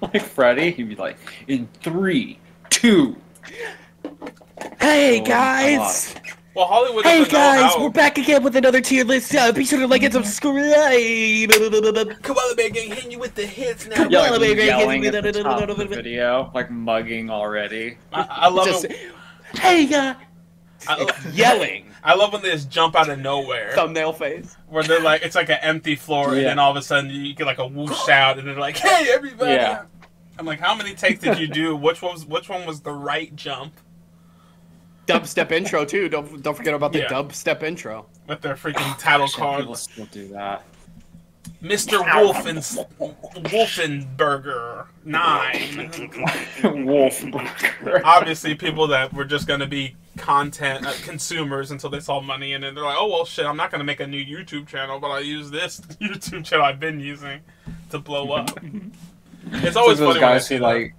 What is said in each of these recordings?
like Freddy, he'd be like, in 3, 2. Hey Oh, guys! Well, Hollywood Hey doesn't know guys, how. we're back again with another tier list. Be sure to like and subscribe. Koala Bear Gang hitting you with the hits now. Yeah, Koala like Bear Gang yelling hits at me. the top of the video, like mugging already. I love Just, it. hey guys! Yelling. I love when they just jump out of nowhere. Thumbnail face. Where they're like, it's like an empty floor, and then all of a sudden you get like a whoosh out, and they're like, "Hey, everybody!" Yeah. I'm like, how many takes did you do? Which one was the right jump? Dubstep intro too. Don't forget about the Yeah. dubstep intro. With their freaking title People cards. still do that. Mr. Wolfenberger 9. Wolf. Obviously, people that were just going to be content consumers until they saw money, and then they're like, oh, well, shit, I'm not going to make a new YouTube channel, but I'll use this YouTube channel I've been using to blow up. It's always those funny when I guys see who that. like.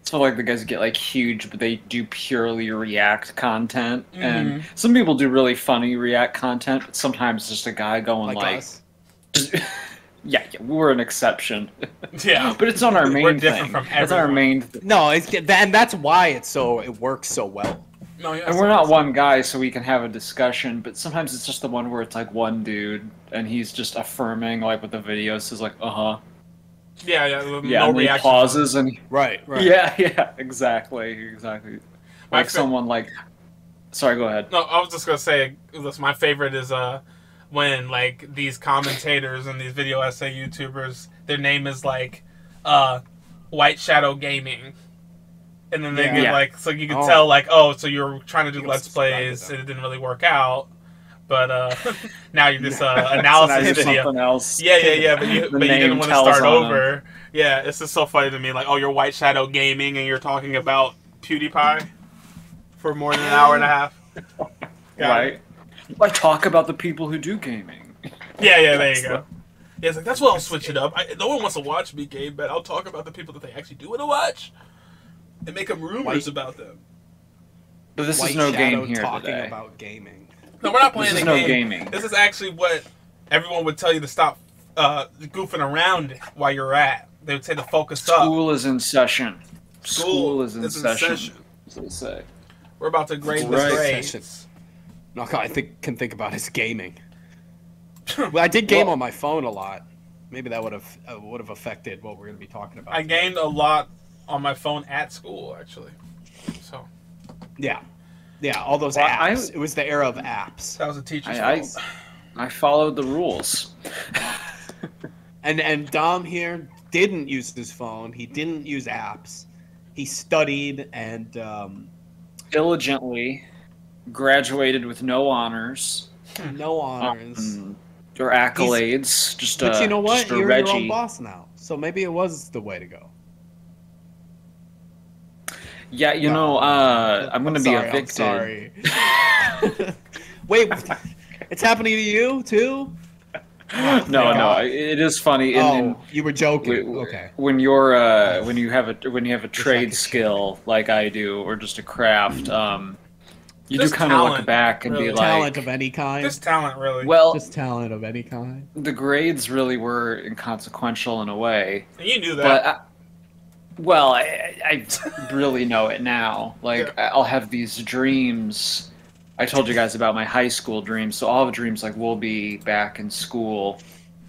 So like the guys who get like huge, but they do purely React content, and some people do really funny React content. But sometimes it's just a guy going like us. yeah, we're an exception. Yeah. But it's on our main We're different thing. from It's our everyone. main thing. No, and that's why it works so well. No, yeah, And we're not one guy, so we can have a discussion. But sometimes it's just the one where it's like one dude, and he's just affirming like what the video says, like Yeah, yeah, no and he reaction. pauses and Right. yeah, exactly. My Like someone like. Sorry, go ahead. No, I was just gonna say, listen, my favorite is when like these commentators and these video essay YouTubers, their name is like White Shadow Gaming, and then they get Yeah. like, so you can tell like, oh, so you're trying to do You Let's subscribe to Plays them. and it didn't really work out, but now you're this analysis There's video. something else. Yeah, but you The didn't name want to tells start on over. Yeah, it's just so funny to me. Like, oh, you're White Shadow Gaming and you're talking about PewDiePie for more than an hour and a half. Right. I talk about the people who do gaming. Yeah, there you go. Yeah, it's like, that's what I'll switch it up. No one wants to watch me game, but I'll talk about the people that they actually do want to watch and make them rumors about them. But this White is no Shadow game here talking today. about gaming. No, we're not playing This is a no game. gaming. This is actually what everyone would tell you to stop goofing around while you're at. They would say to focus up. School is in session. School is in is in session. session. That's what they say. We're about to grade the Right. grades. No, I can think about his gaming. Well, I did game on my phone a lot. Maybe that would have affected what we're going to be talking about. I gained a lot on my phone at school, actually. So Yeah, all those Well, apps. It was the era of apps. that was a teacher's I fault. followed the rules. And Dom here didn't use his phone. He didn't use apps. He studied and Diligently graduated with no honors no honors. or accolades. Just But you know what? Just a You're Reggie. your own boss now. So maybe it was the way to go. Yeah, you know, I'm gonna be sorry, evicted. I'm sorry. Wait, it's happening to you too? No, it is funny. You were joking. Okay. When you have a trade skill like I do, or just a craft, you Just do kind of look talent, back and really. be like, Talent of any kind. Just talent, really. well, Just talent of any kind. the grades really were inconsequential in a way, And you knew that. but I really know it now. Like I'll have these dreams. I told you guys about my high school dreams, so I'll have dreams like we'll be back in school,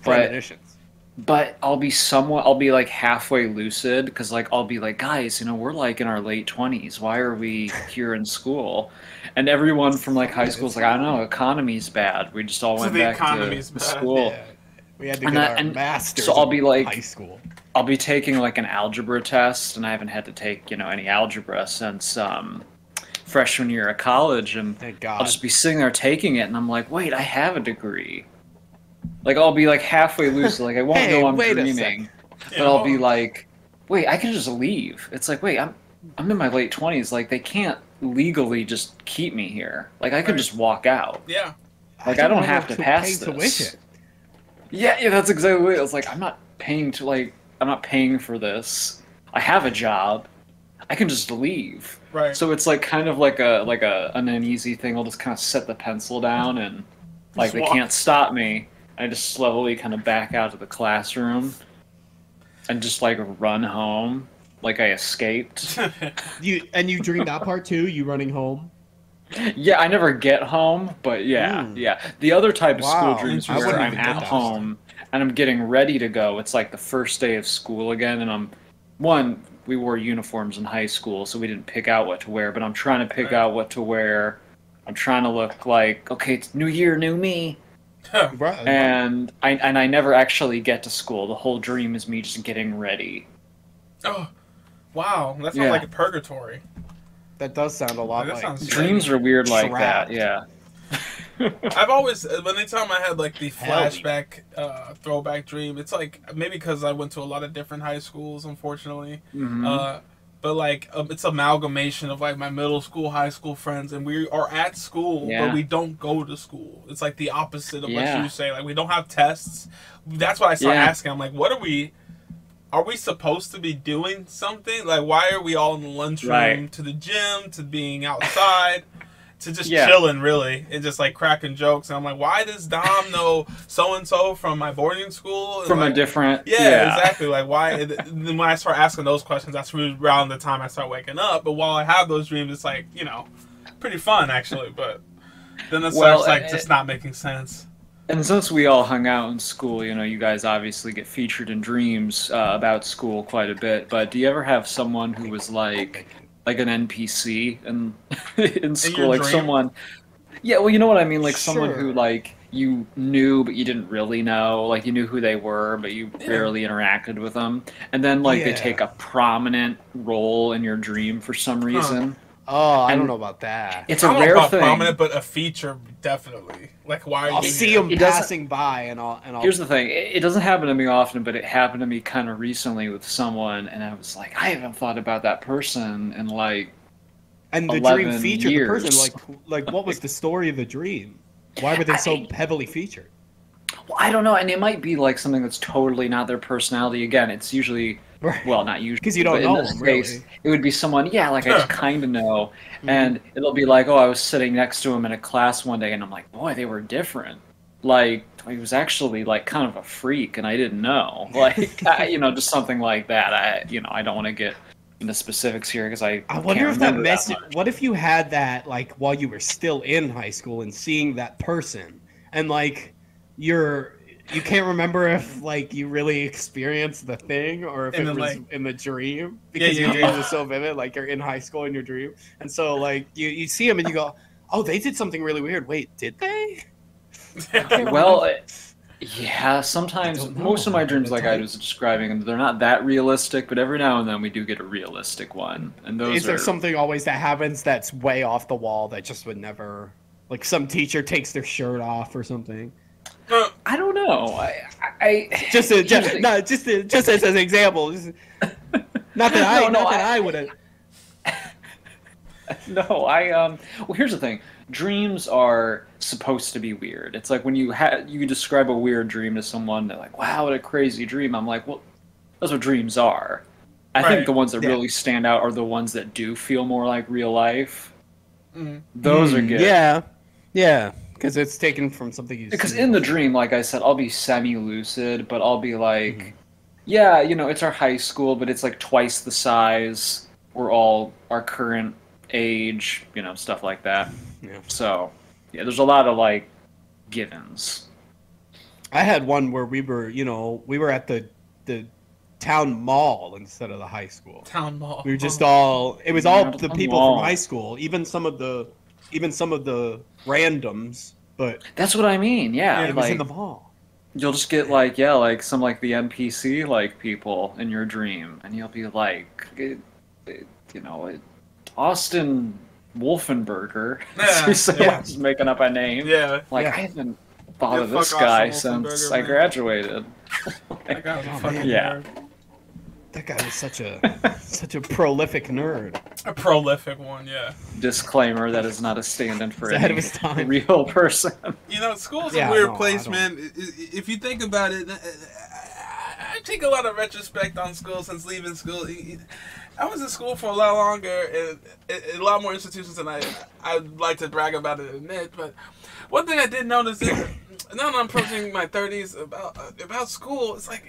Premonitions. but I'll be like halfway lucid because like I'll be like, guys, we're like in our late 20s. Why are we here in school? And everyone from like high school is like, I don't know, economy's bad. We just all So went the back economy's to bad. school. Yeah. We had to And get that- our and masters. so I'll be in like- high school. I'll be taking like an algebra test, and I haven't had to take any algebra since freshman year of college, and Thank God. I'll just be sitting there taking it, and I'm like, wait, I have a degree. Like I'll be like halfway lucid, like I won't Hey, know I'm wait a dreaming, Yeah, but I'll hold be on. like, wait, I can just leave. It's like, wait, I'm in my late 20s. Like they can't legally just keep me here. Like I could Right. just walk out. Yeah. Like I don't know have to who pass pays this. tuition. Yeah, that's exactly it. I was like, I'm not paying for this. I have a job. I can just leave. Right. So it's like kind of like an uneasy thing. I'll just kind of set the pencil down and like Just they walk. can't stop me. I just slowly kind of back out of the classroom. and just like run home, like I escaped. You dreamed that part too? You running home? Yeah, I never get home, but yeah, yeah. The other type of school Wow. dreams I where wouldn't I'm even get at that. home and I'm getting ready to go. It's like the first day of school again, and we wore uniforms in high school, so we didn't pick out what to wear, but I'm trying to pick out what to wear. I'm trying to look like, okay, it's new year, new me. Right. And I never actually get to school. The whole dream is me just getting ready. Oh, wow. That sounds Yeah. like a purgatory. That does sound a lot That like sounds Dreams are weird like Trapped. that, yeah. I've always, when they tell me I had like the Hell yeah. flashback, throwback dream, it's like maybe because I went to a lot of different high schools, unfortunately. Mhm. But like it's amalgamation of like my middle school, high school friends, and we are at school, Yeah. but we don't go to school. It's like the opposite of what Yeah. you say. Like we don't have tests. That's what I start Yeah. asking. I'm like, what are we? Are we supposed to be doing something? Like, why are we all in the lunchroom, Right. to the gym, to being outside, to just Yeah. chilling, really, and just like cracking jokes? And I'm like, why does Dom know so and so from my boarding school? And From like, a different... yeah, exactly. Like, why? Then when I start asking those questions, that's around the time I start waking up. But while I have those dreams, it's like, pretty fun actually. But then it starts like just not making sense. And since we all hung out in school, you guys obviously get featured in dreams about school quite a bit. But do you ever have someone who was like an NPC in school, your like dream? someone? Yeah, well, you know what I mean, like someone Sure. who like you knew but you didn't really know, like you knew who they were but you barely interacted with them, and then like they Yeah. take a prominent role in your dream for some reason. Oh, I don't And know about that. It's I a don't know rare about thing. prominent, but a feature definitely. Like, why are I'll you see here? him It doesn't- passing by, and I'll. Here's the thing. It doesn't happen to me often, but it happened to me kind of recently with someone, and I was like, I haven't thought about that person in like and the 11 dream featured the person. years. Like, what was the story of the dream? Why were they so I- heavily featured? Well, I don't know, and it might be like something that's totally not their personality. Again, it's usually, Right. well, not usually, 'Cause you don't but in know this them, case, really. it would be someone, yeah, like I just kind of know, and it'll be like, oh, I was sitting next to him in a class one day, and I'm like, boy, they were different. Like he was actually like kind of a freak, and I didn't know, like just something like that. I don't want to get into specifics here because I wonder can't if that remember messed. much. What if you had that like while you were still in high school and seeing that person, and like you can't remember if like you really experienced the thing or if And it then, was like- in the dream because your dreams are so vivid. Like you're in high school in your dream, and so like you see him and you go, oh, they did something really weird. Wait, did they? Well, yeah, sometimes don't know. most of my dreams, like I Type. was describing, they're not that realistic, but every now and then we do get a realistic one, and those Is there are something always that happens that's way off the wall that just would never, like some teacher takes their shirt off or something? I don't know. I Just as an example. Not that I would have. no, well, here's the thing. Dreams are supposed to be weird. It's like when you describe a weird dream to someone, they're like, "Wow, what a crazy dream." I'm like, "Well, that's what dreams are." I Right. think the ones that Yeah. really stand out are the ones that do feel more like real life. Mm. Those are good. Yeah, because it's taken from something you. Because in the dream, like I said, I'll be semi-lucid, but I'll be like, yeah, it's our high school, but it's like twice the size. We're all our current age, stuff like that. Yeah. So, yeah, there's a lot of like givens. I had one where we were at the town mall instead of the high school. Town mall. We were just all. It was all Yeah, the town people mall. from high school, even some of the randoms, but That's what I mean. Yeah, it was like in the mall. you'll just get like some like the NPC like people in your dream, and you'll be like, Austin Wolfenberger. Yeah, Someone's making up a name. Yeah. Like Yeah. I haven't thought Yeah, of this fuck guy Austin since Wolfenberger, I man. graduated. That guy was a Oh, fucking man. Yeah. nerd. That guy was such a prolific nerd. A prolific one, yeah. Disclaimer: that is not a stand-in for He's ahead any of his time. real person. School's Yeah, a weird no, I place, don't- man. If you think about it, I take a lot of retrospect on school since leaving school. I was in school for a lot longer and a lot more institutions than I'd like to brag about it and admit. But one thing I did notice is now that I'm approaching my 30s about school, it's like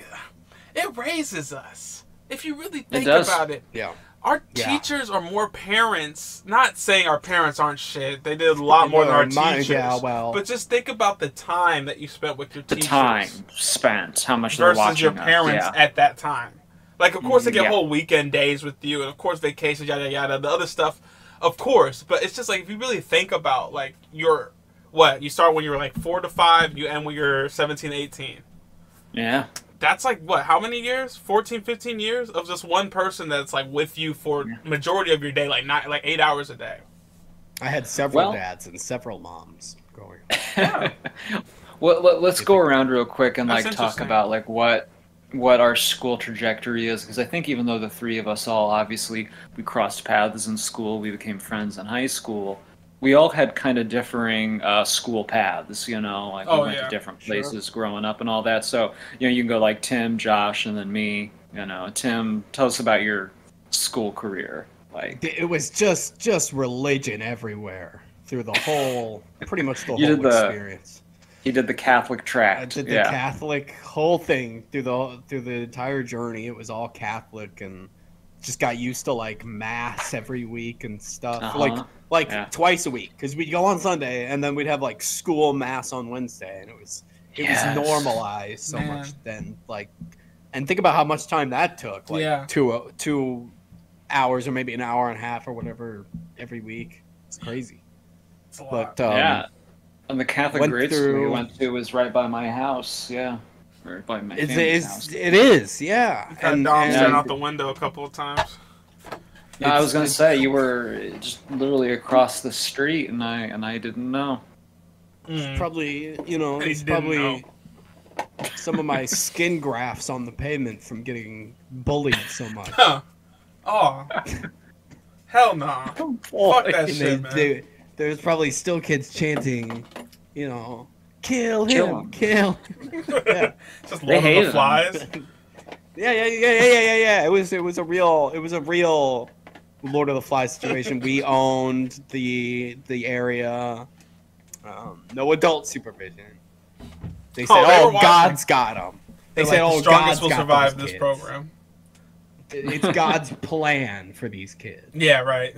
it raises us. If you really think does. about it. Yeah. Our teachers are more parents. Not saying our parents aren't shit. They did a lot more than our teachers. Yeah, well. But just think about the time that you spent with your teachers. The time spent, how much they're watching versus your parents us. at that time. Like, of course, they get Yeah. whole weekend days with you, and of course, vacations, yada yada. The other stuff, of course. But it's just like if you really think about like you start when you're like 4 to 5, you end when you're 17, 18. Yeah. That's like, what, how many years? 14, 15 years of just one person that's like with you for majority of your day, like 8 hours a day. I had several dads and several moms growing up. Yeah. Well, let's go around real quick and That's like talk interesting. about like what our school trajectory is, because I think even though the three of us all obviously we crossed paths in school, we became friends in high school, we all had kind of differing school paths, you know, like we went to different places growing up and all that. So, you know, you can go like Tim, Josh, and then me, you know. Tim, tell us about your school career. Like, it was just religion everywhere through the whole, pretty much the whole experience. You did the Catholic tract. I did the Catholic whole thing through the entire journey. It was all Catholic, and just got used to like mass every week and stuff. Like twice a week, because we'd go on Sunday and then we'd have like school mass on Wednesday, and it was normalized so much then. Like, and think about how much time that took. Like 2 hours or maybe an hour and a half or whatever every week. It's crazy. It's a lot. But and the Catholic grade school we went to was right by my house. Yeah. Or by my family's house. It is, yeah. And Dom staring out the window a couple of times. No, I was gonna say you were just literally across the street, and I didn't know. Probably, you know, it's probably some of my skin grafts on the pavement from getting bullied so much. Huh. Oh, hell no! Fuck that shit, man. There's probably still kids chanting, you know, kill him, kill him. Yeah. Just Lord of the Flies. Yeah. It was a real Lord of the Flies situation. We owned the area. No adult supervision. They said, "Oh, God's got them." They said, "Oh, strongest will God's survive got this program." It's God's plan for these kids. Yeah, right.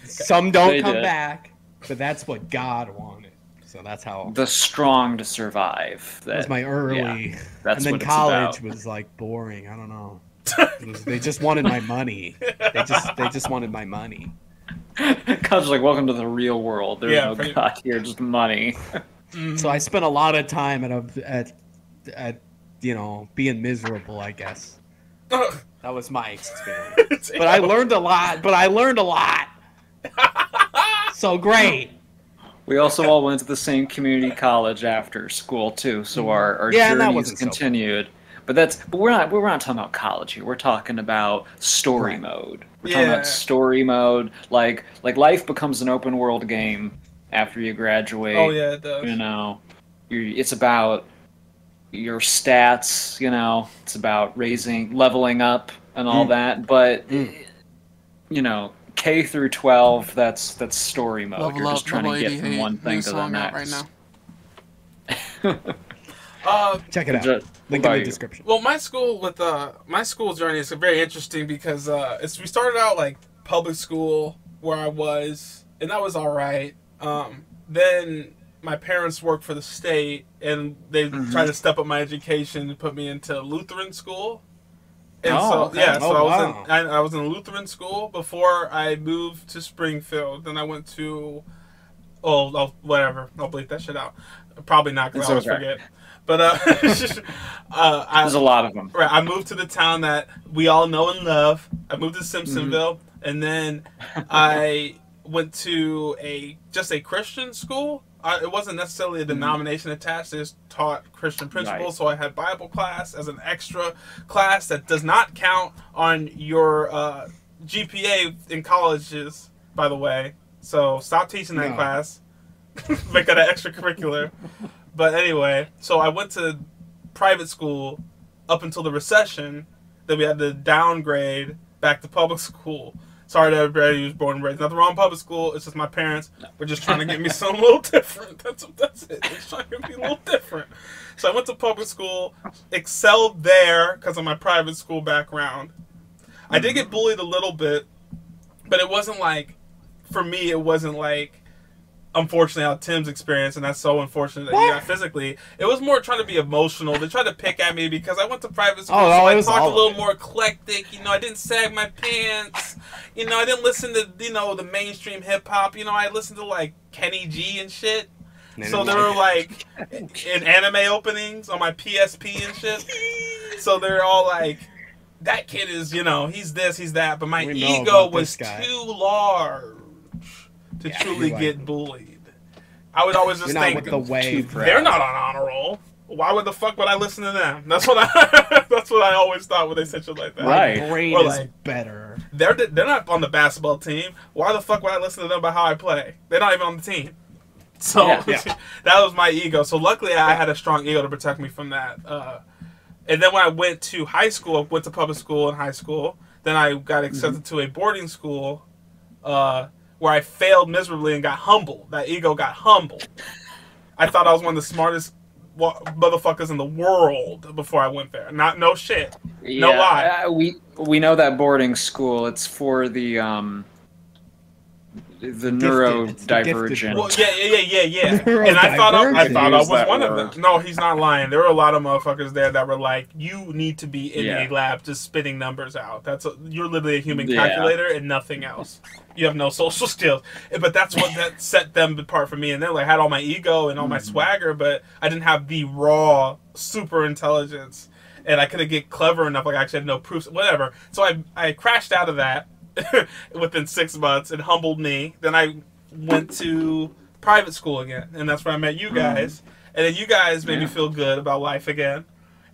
Some don't come back, but that's what God wanted. So that's how the strong to survive. That was my early. Yeah, that's and then what college it's was like boring. I don't know. They just wanted my money. They just wanted my money. God's like, welcome to the real world. There's no God here, just money. So I spent a lot of time at you know, being miserable, I guess. That was my experience. But I learned a lot. So great. We also all went to the same community college after school too, so our journeys continued. But we're not talking about college here. We're talking about story mode. We're talking about story mode. Like life becomes an open world game after you graduate. Oh yeah, it does. You know, it's about your stats. You know, it's about leveling up and all that. But you know, K through 12, that's story mode. You're just trying to get from one thing to the next. Right now. Check it out. Link in the description. Well, my school journey is very interesting because we started out like public school where I was, and that was all right. Then my parents worked for the state, and they tried to step up my education and put me into Lutheran school. And I was in a Lutheran school before I moved to Springfield. Then I went to whatever. I'll bleep that shit out. Probably not, because I always forget. But there's a lot of them. Right, I moved to the town that we all know and love. I moved to Simpsonville, and then I went to just a Christian school. It wasn't necessarily a denomination attached. They just taught Christian principles. Right. So I had Bible class as an extra class that does not count on your GPA in colleges, by the way. So stop teaching that class. Make that an extracurricular. But anyway, so I went to private school up until the recession. Then we had to downgrade back to public school. Sorry to everybody who's born and raised. Nothing wrong with public school. It's just my parents were just trying to get me something a little different. That's it. They're just trying to get me a little different. So I went to public school, excelled there because of my private school background. I did get bullied a little bit, but it wasn't like, for me, it wasn't like, unfortunately, how Tim's experience, and that's so unfortunate that he got physically. It was more trying to be emotional. They tried to pick at me because I went to private school, so I talked a little more eclectic. You know, I didn't sag my pants. You know, I didn't listen to, you know, the mainstream hip hop. You know, I listened to like Kenny G and shit. So there were like in anime openings on my PSP and shit. So they're all like, that kid is, you know, he's this, he's that. But my ego was too large to truly get bullied. I would always just think, they're not on honor roll. Why would the fuck would I listen to them? That's what I always thought when they said shit like that. Right. My brain is better. They're not on the basketball team. Why the fuck would I listen to them about how I play? They're not even on the team. So that was my ego. So luckily I had a strong ego to protect me from that. And then when I went to high school, I went to public school in high school. Then I got accepted to a boarding school where I failed miserably and got humbled. That ego got humbled. I thought I was one of the smartest motherfuckers in the world before I went there. No shit. Yeah, no lie. We know that boarding school. It's for the neurodivergent. Well, yeah. And I thought I was one of them. No, he's not lying. There were a lot of motherfuckers there that were like, you need to be in a lab just spitting numbers out. You're literally a human calculator and nothing else. You have no social skills. But that's what that set them apart from me. And they like had all my ego and all my swagger, but I didn't have the raw super intelligence. And I couldn't get clever enough. Like I actually had no proofs, whatever. So I crashed out of that within 6 months. It humbled me. Then I went to private school again, and that's where I met you guys. And then you guys made me feel good about life again.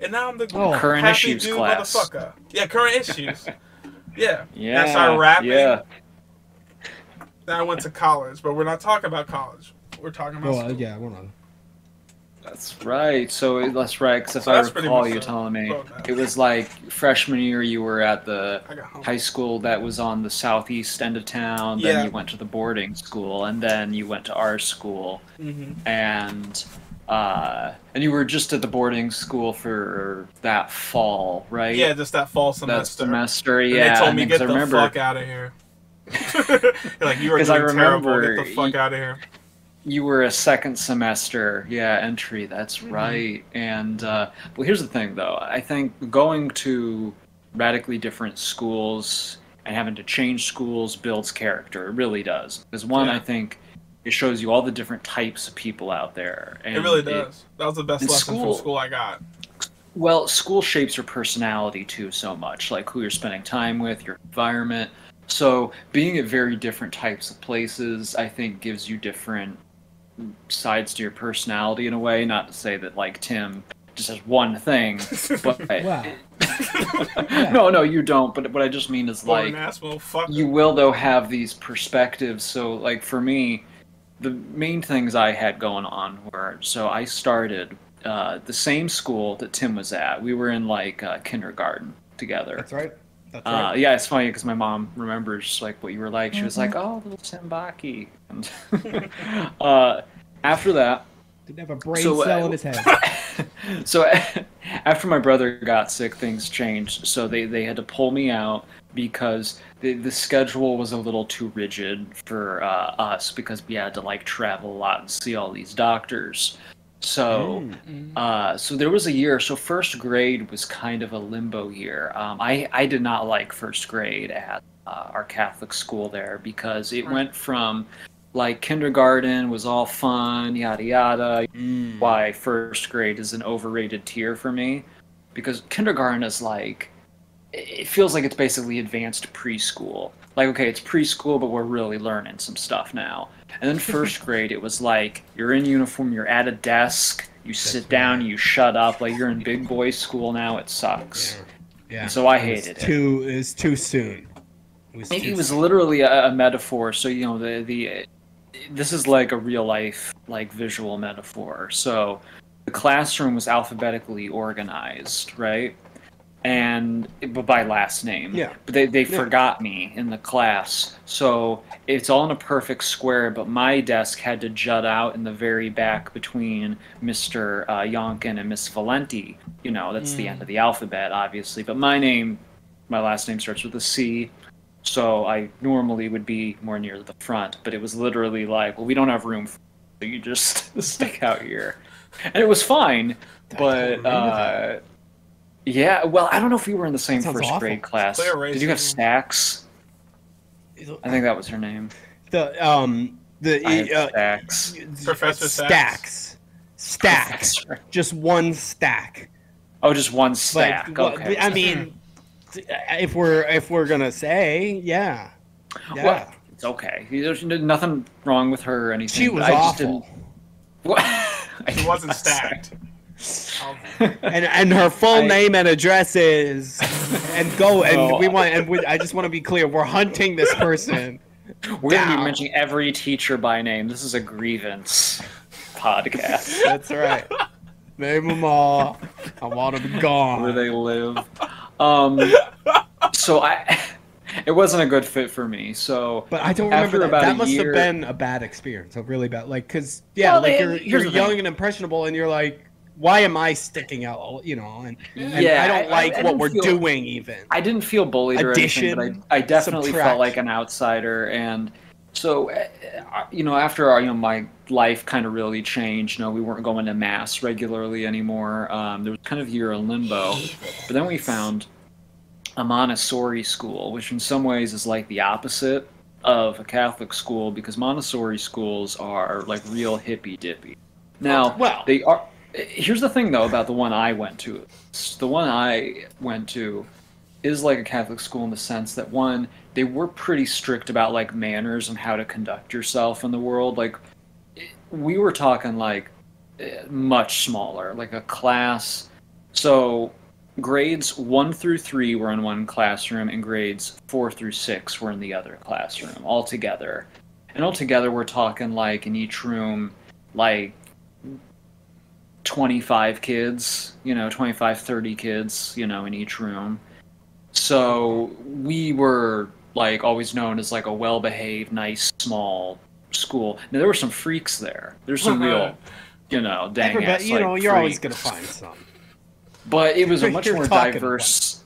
And now I'm the current happy issues dude class. motherfucker. Yeah, current issues. Yeah. Yeah. And I started rapping. Yeah. Then I went to college, but we're not talking about college. We're talking about school. Yeah, we're not. That's right. So that's right. Because if I recall, you telling me it was like freshman year, you were at the high school that was on the southeast end of town. Then you went to the boarding school, and then you went to our school, and you were just at the boarding school for that fall, right? Yeah, just that fall semester. That semester, and yeah. they told me, get the fuck out of here. Like, you are doing terrible. Get the fuck out of here. You were a second semester, entry. That's right. And well, here's the thing, though. I think going to radically different schools and having to change schools builds character. It really does. Because one, I think it shows you all the different types of people out there. And it really does. That was the best lesson from school I got. Well, school shapes your personality too so much, like who you're spending time with, your environment. So being at very different types of places, I think, gives you different sides to your personality in a way. Not to say that like Tim just has one thing, but no, you don't. But what I just mean is like you will though have these perspectives. So like for me, the main things I had going on were, so I started the same school that Tim was at. We were in like kindergarten together. That's right. Yeah, it's funny because my mom remembers like what you were like. She was like, "Oh, little timbakke." And after that, didn't have a brain cell in his head. So after my brother got sick, things changed. So they had to pull me out because the schedule was a little too rigid for us because we had to like travel a lot and see all these doctors. So, so there was a year. So first grade was kind of a limbo year. I did not like first grade at our Catholic school there because it went from like kindergarten was all fun, yada yada. Why first grade is an overrated tier for me, because kindergarten is like, it feels like it's basically advanced preschool. Like, okay, it's preschool, but we're really learning some stuff now. And then first grade, it was like, you're in uniform, you're at a desk, you sit down, you shut up. Like, you're in big boy school now, it sucks. Yeah. So I hated it. It was too soon. It was literally a metaphor. So, you know, this is like a real life, like visual metaphor. So the classroom was alphabetically organized, right? but by last name. Yeah. But they forgot me in the class. So it's all in a perfect square, but my desk had to jut out in the very back between Mr. Yonkin and Miss Valenti. You know, that's the end of the alphabet, obviously. But my last name starts with a C. So I normally would be more near the front, but it was literally like, well, we don't have room for you, so you just stick out here. And it was fine, but yeah, well, I don't know if we were in the same first grade class. Did you have Stacks? I think that was her name. Stacks. Professor Stacks. Just one stack. Oh, just one stack. Like, okay. I mean, if we're gonna say, yeah. Well, it's okay. There's nothing wrong with her or anything. She was awful. She wasn't stacked. and her full name and address is I just want to be clear, we're hunting this person. We're gonna be mentioning every teacher by name. This is a grievance podcast. That's right. Name them all. I want them gone. Where they live. So it wasn't a good fit for me. So, but I don't remember that. That must have been a bad experience, a really bad. Like, cause you're young and impressionable, and you're like, why am I sticking out? You know, and I don't like what we're doing. Even I didn't feel bullied or anything, but I definitely felt like an outsider. And so, after my life kind of really changed. We weren't going to mass regularly anymore. There was kind of a year in limbo, but then we found a Montessori school, which in some ways is like the opposite of a Catholic school, because Montessori schools are like real hippy dippy. Now, they are. Here's the thing, though, about the one I went to. The one I went to is like a Catholic school in the sense that, one, they were pretty strict about like manners and how to conduct yourself in the world. Like, we were talking like much smaller, like a class. So grades 1 through 3 were in one classroom, and grades 4 through 6 were in the other classroom altogether. And altogether, we're talking like in each room, like 25 kids, 25, 30 kids, in each room. So we were like always known as like a well-behaved, nice, small school. Now there were some freaks there. There's some real, dang ass, you're freaks. always gonna find some. But it was a much more diverse.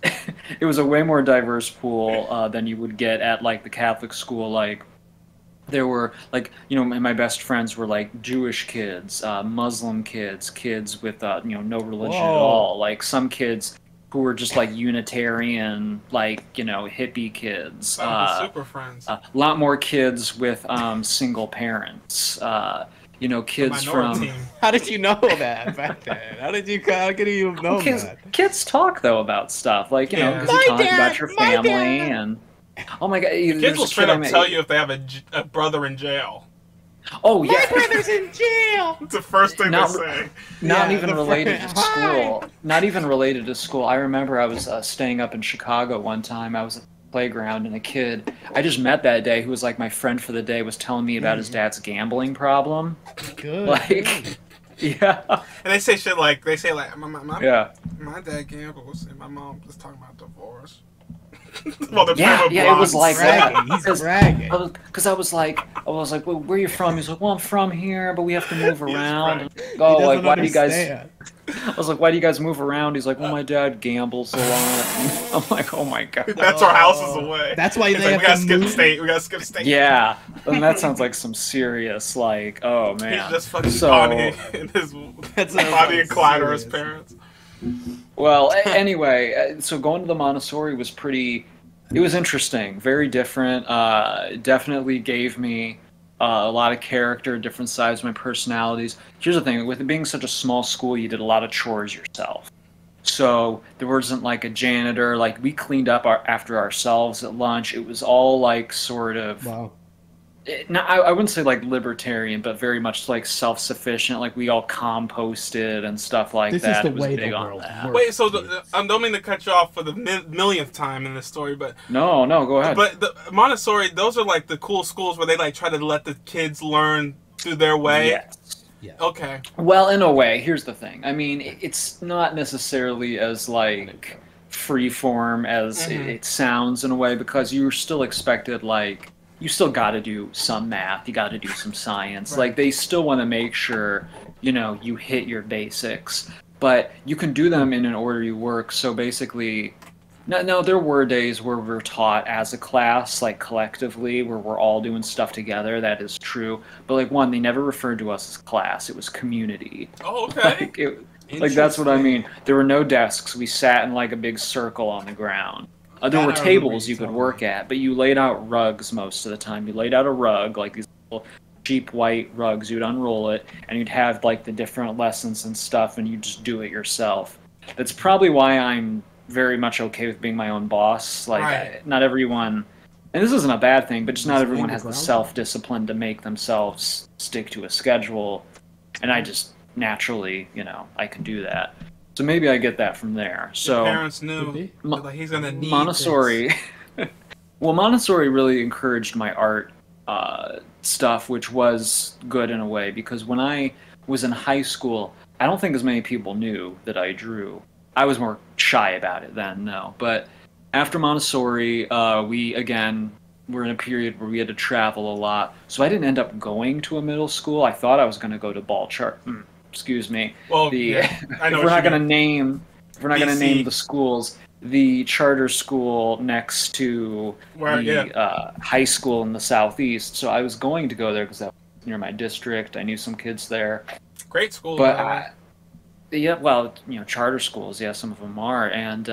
It was a way more diverse pool than you would get at like the Catholic school. Like there were like my best friends were like Jewish kids, Muslim kids, kids with no religion at all. Like some kids who were just like Unitarian, like hippie kids. Super friends. A lot more kids with single parents. Kids from. How did you know that back then? How could you know that? Kids talk though about stuff like because you talk about your family and. Oh my god! Kids will straight up tell you if they have a brother in jail. Oh yeah, my brother's in jail. It's the first thing they say. Not even related to school. Not even related to school. I remember I was staying up in Chicago one time. I was at the playground, and a kid I just met that day, who was like my friend for the day, was telling me about his dad's gambling problem. Good. Like, yeah. And they say shit like my dad gambles, and my mom was talking about divorce. Well, it was like bragging. He's bragging. Because I was like, well, where are you from? He's like, well, I'm from here, but we have to move around. Like, why do you guys? I was like, why do you guys move around? He's like, well, my dad gambles a lot. I'm like, oh my god. That's our houses away. That's why we gotta skip state. We gotta skip state. Yeah, and that sounds like some serious, like, oh man. He's just fucking Bonnie and Bonnie and Clyde are his parents. Well, anyway, so going to the Montessori was it was interesting, very different, definitely gave me a lot of character, different sides of my personalities. Here's the thing, with it being such a small school, you did a lot of chores yourself. So there wasn't like a janitor, like we cleaned up after ourselves at lunch. It was all like sort of... Wow. I wouldn't say like libertarian, but very much like self-sufficient. Like we all composted and stuff like that. This is the way the world works. Wait, so I don't mean to cut you off for the millionth time in this story, but no, go ahead. But the Montessori, those are like the cool schools where they like try to let the kids learn through their way. Yes. Yeah. Okay. Well, in a way, here's the thing. I mean, it's not necessarily as like free form as it sounds in a way, because you're still expected, like, you still got to do some math, you got to do some science. Right. Like, they still want to make sure, you know, you hit your basics, but you can do them in an order you work. So basically, no, there were days where we're taught as a class, like collectively, where we're all doing stuff together. That is true. But like, one, they never referred to us as class. It was community. Oh, okay. Like that's what I mean. There were no desks. We sat in like a big circle on the ground. There were tables you could work at, but you laid out rugs most of the time. You laid out a rug, like these little cheap white rugs. You'd unroll it, and you'd have like the different lessons and stuff, and you just do it yourself. That's probably why I'm very much okay with being my own boss. Like, not everyone, and this isn't a bad thing, but just not everyone has the self-discipline to make themselves stick to a schedule. And I just naturally, you know, I can do that. So maybe I get that from there. So your parents knew like he's gonna need Montessori. Well, Montessori really encouraged my art stuff, which was good in a way, because when I was in high school, I don't think as many people knew that I drew. I was more shy about it then, no. But after Montessori, we again were in a period where we had to travel a lot. So I didn't end up going to a middle school. I thought I was going to go to excuse me. Well, I know if we're not going to name the schools, the charter school next to the high school in the southeast. So I was going to go there because that was near my district. I knew some kids there. Great school. But well, you know, charter schools, yeah, some of them are. And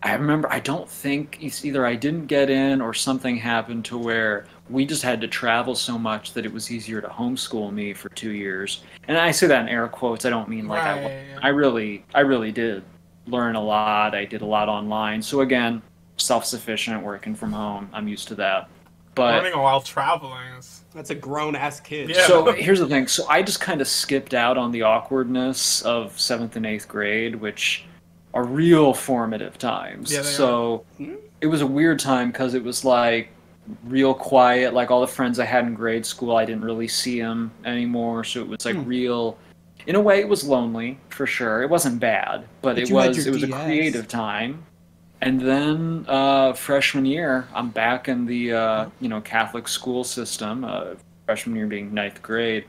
I remember, I don't think either I didn't get in or something happened to where we just had to travel so much that it was easier to homeschool me for 2 years. And I say that in air quotes. I don't mean like I really did learn a lot. I did a lot online. So again, self-sufficient, working from home. I'm used to that. But learning while traveling is... That's a grown-ass kid. Yeah. So here's the thing. So I just kind of skipped out on the awkwardness of 7th and 8th grade, which are real formative times. Yeah, so it was a weird time because it was like real quiet. Like all the friends I had in grade school, I didn't really see them anymore. So it was like real. In a way, it was lonely for sure. It wasn't bad, but it was a creative time. And then freshman year, I'm back in the Catholic school system. Freshman year being 9th grade,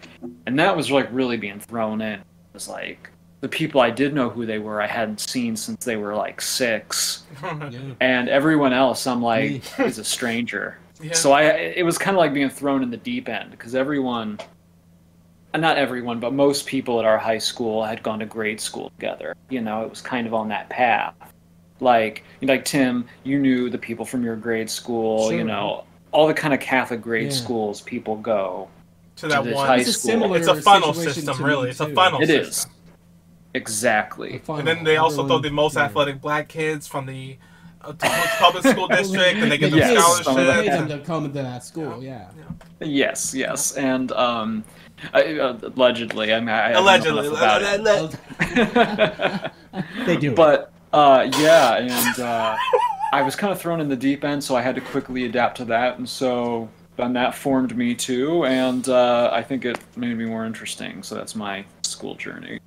and that was like really being thrown in. It was like the people I did know who they were, I hadn't seen since they were like 6, and everyone else I'm like is a stranger. Yeah. So it was kind of like being thrown in the deep end because not everyone, but most people at our high school had gone to grade school together. You know, it was kind of on that path. Like Tim, you knew the people from your grade school. Sure. You know, all the kind of Catholic grade schools people go to that this one high school. It's a funnel system, really. It's a funnel system. It is. Exactly. And then they also throw the most athletic black kids from the public school district, and they get them scholarships. Pay them to come into that school, Yes. And allegedly, I mean, allegedly, they do. But and I was kind of thrown in the deep end, so I had to quickly adapt to that, and so then that formed me too, and I think it made me more interesting. So that's my school journey.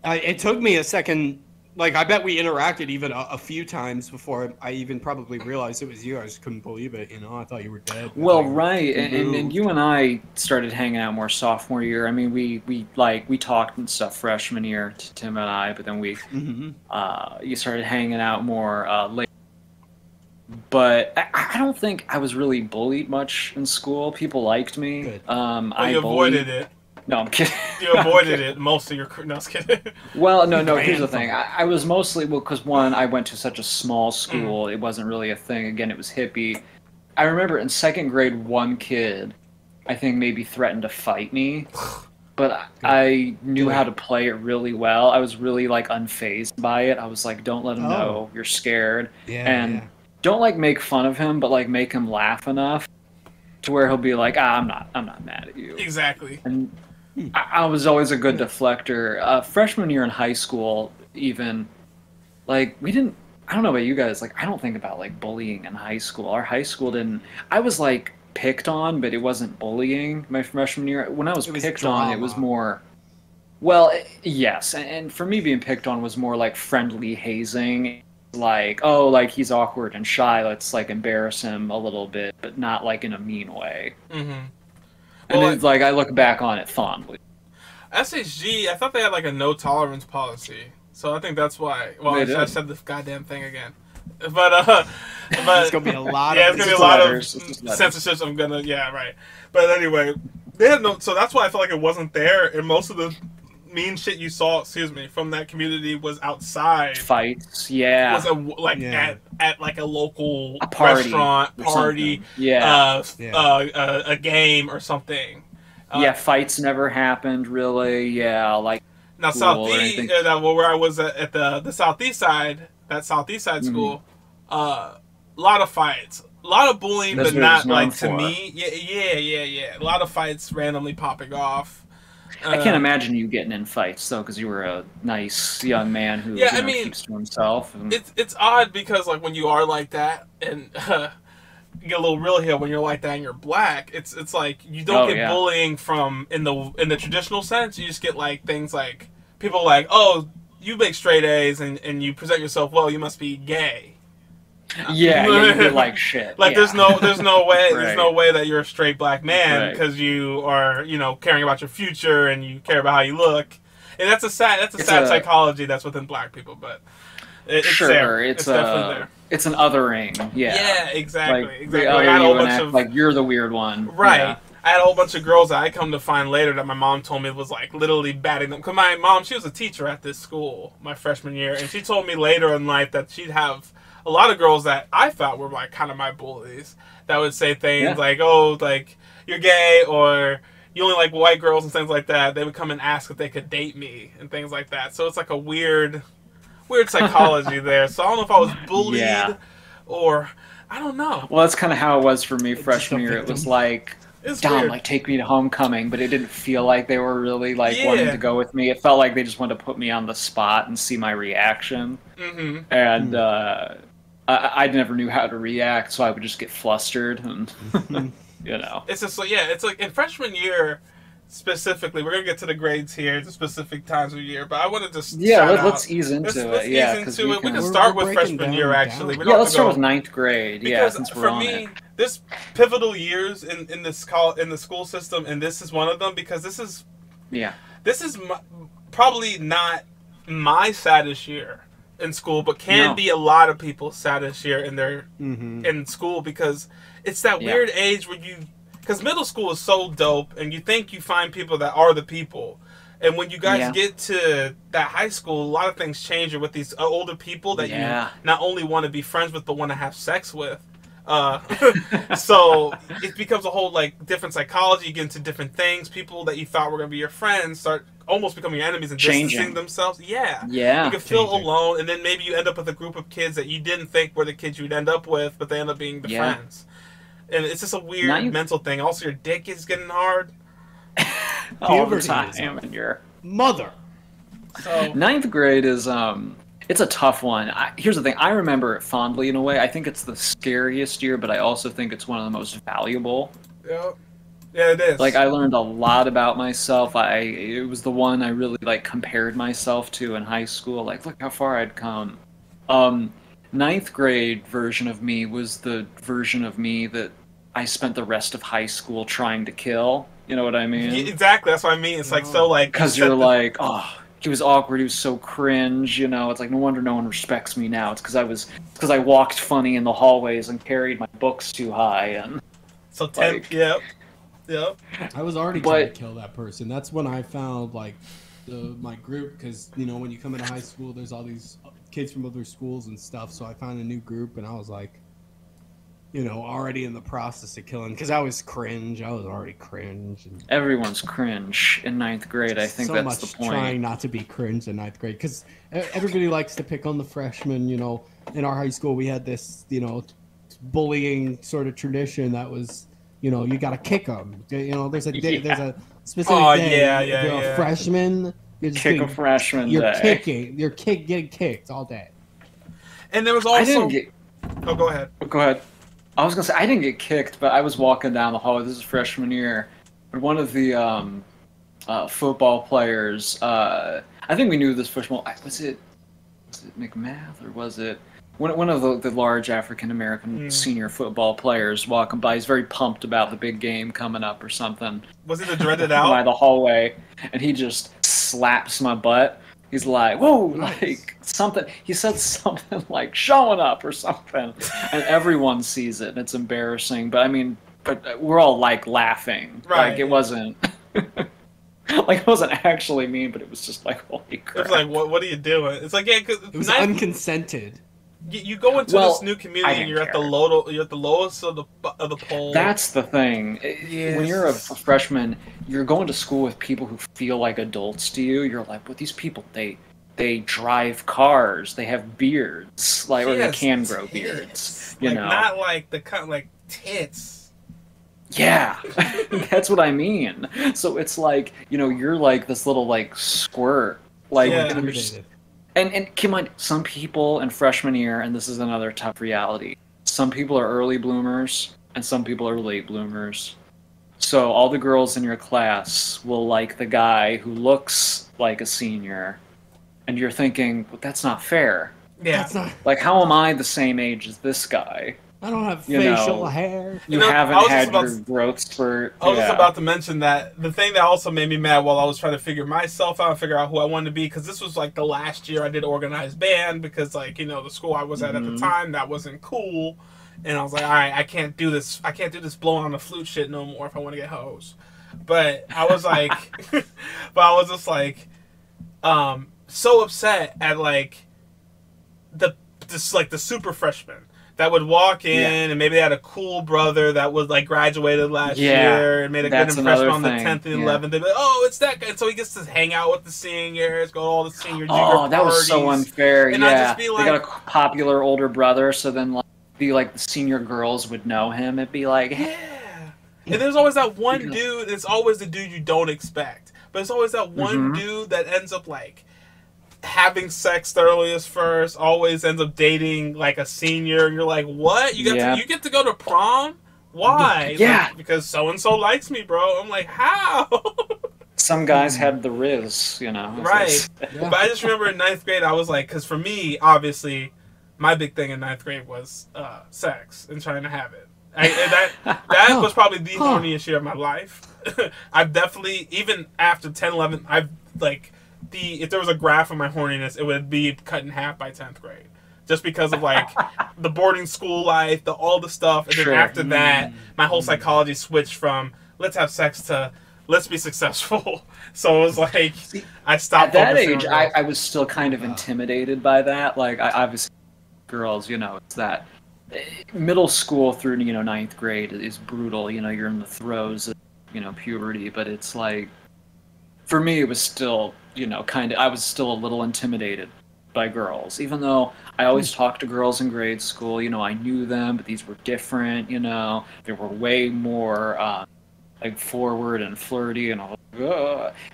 It took me a second. Like, I bet we interacted even a few times before I even probably realized it was you. I just couldn't believe it, you know? I thought you were dead. Well, right, and you and I started hanging out more sophomore year. I mean, we talked and stuff freshman year, Tim and I, but then you started hanging out more later. But I don't think I was really bullied much in school. People liked me. Good. You avoided it. No, I'm kidding. You avoided it most of your career. No, I was kidding. Well, no, here's the thing. I was mostly, because one, I went to such a small school. It wasn't really a thing. Again, it was hippie. I remember in 2nd grade, one kid, I think maybe threatened to fight me. But I knew how to play it really well. I was really, like, unfazed by it. I was like, don't let him know you're scared. Don't, like, make fun of him, but, like, make him laugh enough to where he'll be like, I'm not mad at you. Exactly. And I was always a good deflector. Freshman year in high school, even, like, I don't know about you guys, like, I don't think about, like, bullying in high school. Our high school didn't, I was, like, picked on, but it wasn't bullying my freshman year. When I was picked on, it was more, well, yes, and for me being picked on was more like friendly hazing. like, oh, like he's awkward and shy, let's like embarrass him a little bit, but not like in a mean way. Mm-hmm. And it's like I look back on it fondly. SHG, I thought they had like a no tolerance policy, so I think that's why. Well, I said this goddamn thing again, but it's gonna be a lot. Yeah, it's gonna be a lot of censorship. But anyway, they had no. So that's why I felt like it wasn't there, and most of the mean shit you saw, from that community was outside fights. Yeah, was at like a local restaurant party. Yeah, a game or something. Yeah, fights never happened really. Yeah, like now Southeast, where I was at the Southeast side, that Southeast side school, a lot of fights, a lot of bullying, but not like to me. Yeah. A lot of fights randomly popping off. I can't imagine you getting in fights though, because you were a nice young man who keeps to himself. And... It's odd because like when you are like that and. You get a little real here when you're like that and you're black. It's like you don't get bullying from in the traditional sense. You just get like things like people like, oh, you make straight A's and you present yourself well, you must be gay. Yeah, you get like shit. Like there's no way there's no way that you're a straight black man because you are caring about your future and you care about how you look. And that's a sad psychology that's within black people, but. It's there. It's definitely there. It's an othering. Yeah. Yeah, exactly. Like I had a whole bunch of like you're the weird one. Right. Yeah. I had a whole bunch of girls that I come to find later that my mom told me was like literally batting them. Because my mom, she was a teacher at this school my freshman year, and she told me later in life that she'd have a lot of girls that I thought were like kind of my bullies that would say things like, "Oh, like you're gay," or "You only like white girls," and things like that. They would come and ask if they could date me and things like that. So it's like a weird psychology there. So I don't know if I was bullied or I don't know. Well, that's kind of how it was for me freshman year. It was like, Dom, like take me to homecoming, but it didn't feel like they were really like wanting to go with me. It felt like they just wanted to put me on the spot and see my reaction. Mm-hmm. And I never knew how to react, so I would just get flustered and It's just like it's like in freshman year. Specifically, we're gonna get to the grades here, the specific times of year, but I want to just let's ease into it. Let's ease into it. We can start with freshman year actually. Let's start with 9th grade. Because since we're for on me, it. this pivotal years in the school system, and this is one of them because this is probably not my saddest year in school, but can be a lot of people's saddest year in their in school because it's that weird age where you. Because middle school is so dope, and you think you find people that are the people. And when you guys get to that high school, a lot of things change with these older people that you not only want to be friends with, but want to have sex with. So it becomes a whole like different psychology. You get into different things. People that you thought were going to be your friends start almost becoming your enemies and distancing themselves. Yeah. You can feel alone, and then maybe you end up with a group of kids that you didn't think were the kids you'd end up with, but they end up being the friends. And it's just a weird mental thing. Also, your dick is getting hard. All the time. And your mother. So 9th grade is it's a tough one. Here's the thing. I remember it fondly in a way. I think it's the scariest year, but I also think it's one of the most valuable. Yeah, it is. Like I learned a lot about myself. It was the one I really like compared myself to in high school. Like, look how far I'd come. 9th grade version of me was the version of me that I spent the rest of high school trying to kill. You know what I mean? Yeah, exactly. That's what I mean. It's like so like because you're like, oh, he was awkward. He was so cringe. It's like no wonder no one respects me now. It's because I walked funny in the hallways and carried my books too high and. So 10th, yep. I was already trying to kill that person. That's when I found like my group because when you come into high school, there's all these kids from other schools and stuff. So I found a new group and I was like. Already in the process of killing, because I was cringe. I was already cringe. And everyone's cringe in 9th grade. I think that's the point. Trying not to be cringe in 9th grade, because everybody likes to pick on the freshmen. In our high school, we had this, bullying sort of tradition that was, you got to kick them. There's a day, there's a specific day. If you're a freshman, you're just kick a freshman. You're kicking. You're getting kicked all day. And there was also. Oh, go ahead. Go ahead. I was gonna say I didn't get kicked, but I was walking down the hallway. This is freshman year, and one of the football players. I think we knew this freshman. Was it McMath or was it? one of the large African American senior football players walking by. He's very pumped about the big game coming up or something. Was it the dreaded out? By the hallway, and he just slaps my butt. He's like, whoa, like something. He said something like showing up or something, and everyone sees it, and it's embarrassing. But I mean, we're all like laughing. Right. Like it wasn't. Like it wasn't actually mean, but it was just like holy crap. It's like what are you doing? It's like yeah, cause it was unconsented. You go into this new community and you're at the lowest of the pole. That's the thing. Yes. When you're a freshman, you're going to school with people who feel like adults to you. You're like, well, these people they drive cars, they have beards, like or they can grow beards. You know, not like the kind like tits. Yeah, that's what I mean. So it's like, you know, you're like this little like squirt, like, and keep in mind, some people in freshman year, and this is another tough reality. Some people are early bloomers, and some people are late bloomers. So all the girls in your class will like the guy who looks like a senior, and you're thinking, well, that's not fair. Yeah, that's not like how am I the same age as this guy? I don't have facial hair. You haven't had your growth spurt. I was just about to mention that the thing that also made me mad while I was trying to figure myself out and figure out who I wanted to be, because this was like the last year I did organized band, because like, you know, the school I was at the time, that wasn't cool. And I was like, all right, I can't do this blowing on the flute shit no more if I want to get hoes. But I was like, but I was just like, so upset at like the super freshman that would walk in and maybe they had a cool brother that was like graduated last year and made a good impression on the 10th and 11th. They'd be like, oh, it's that guy. And so he gets to hang out with the seniors, go to all the senior junior parties. That was so unfair. And I'd just be like, they got a popular older brother, so then like the senior girls would know him. It'd be like, yeah. And there's always that one dude. It's always the dude you don't expect, but it's always that one dude that ends up like having sex thoroughly as first, always ends up dating like a senior, and you're like, what? You get to go to prom? Why? Yeah. Like, because so and so likes me, bro. I'm like, how? Some guys had the riz, you know. Right. But I just remember in 9th grade, I was like, because for me, obviously, my big thing in 9th grade was sex and trying to have it. That was probably the horniest year of my life. I've definitely, even after 10, 11, I've like, if there was a graph of my horniness, it would be cut in half by 10th grade. Just because of like the boarding school life, all the stuff, and then after that, my whole psychology switched from let's have sex to let's be successful. So it was like I stopped. At that age, I was still kind of intimidated by that. Like I obviously, girls, you know, it's that middle school through 9th grade is brutal. You know, you're in the throes of puberty, but it's like for me, it was still I was still a little intimidated by girls, even though I always talked to girls in grade school. I knew them, but these were different. They were way more like forward and flirty and all.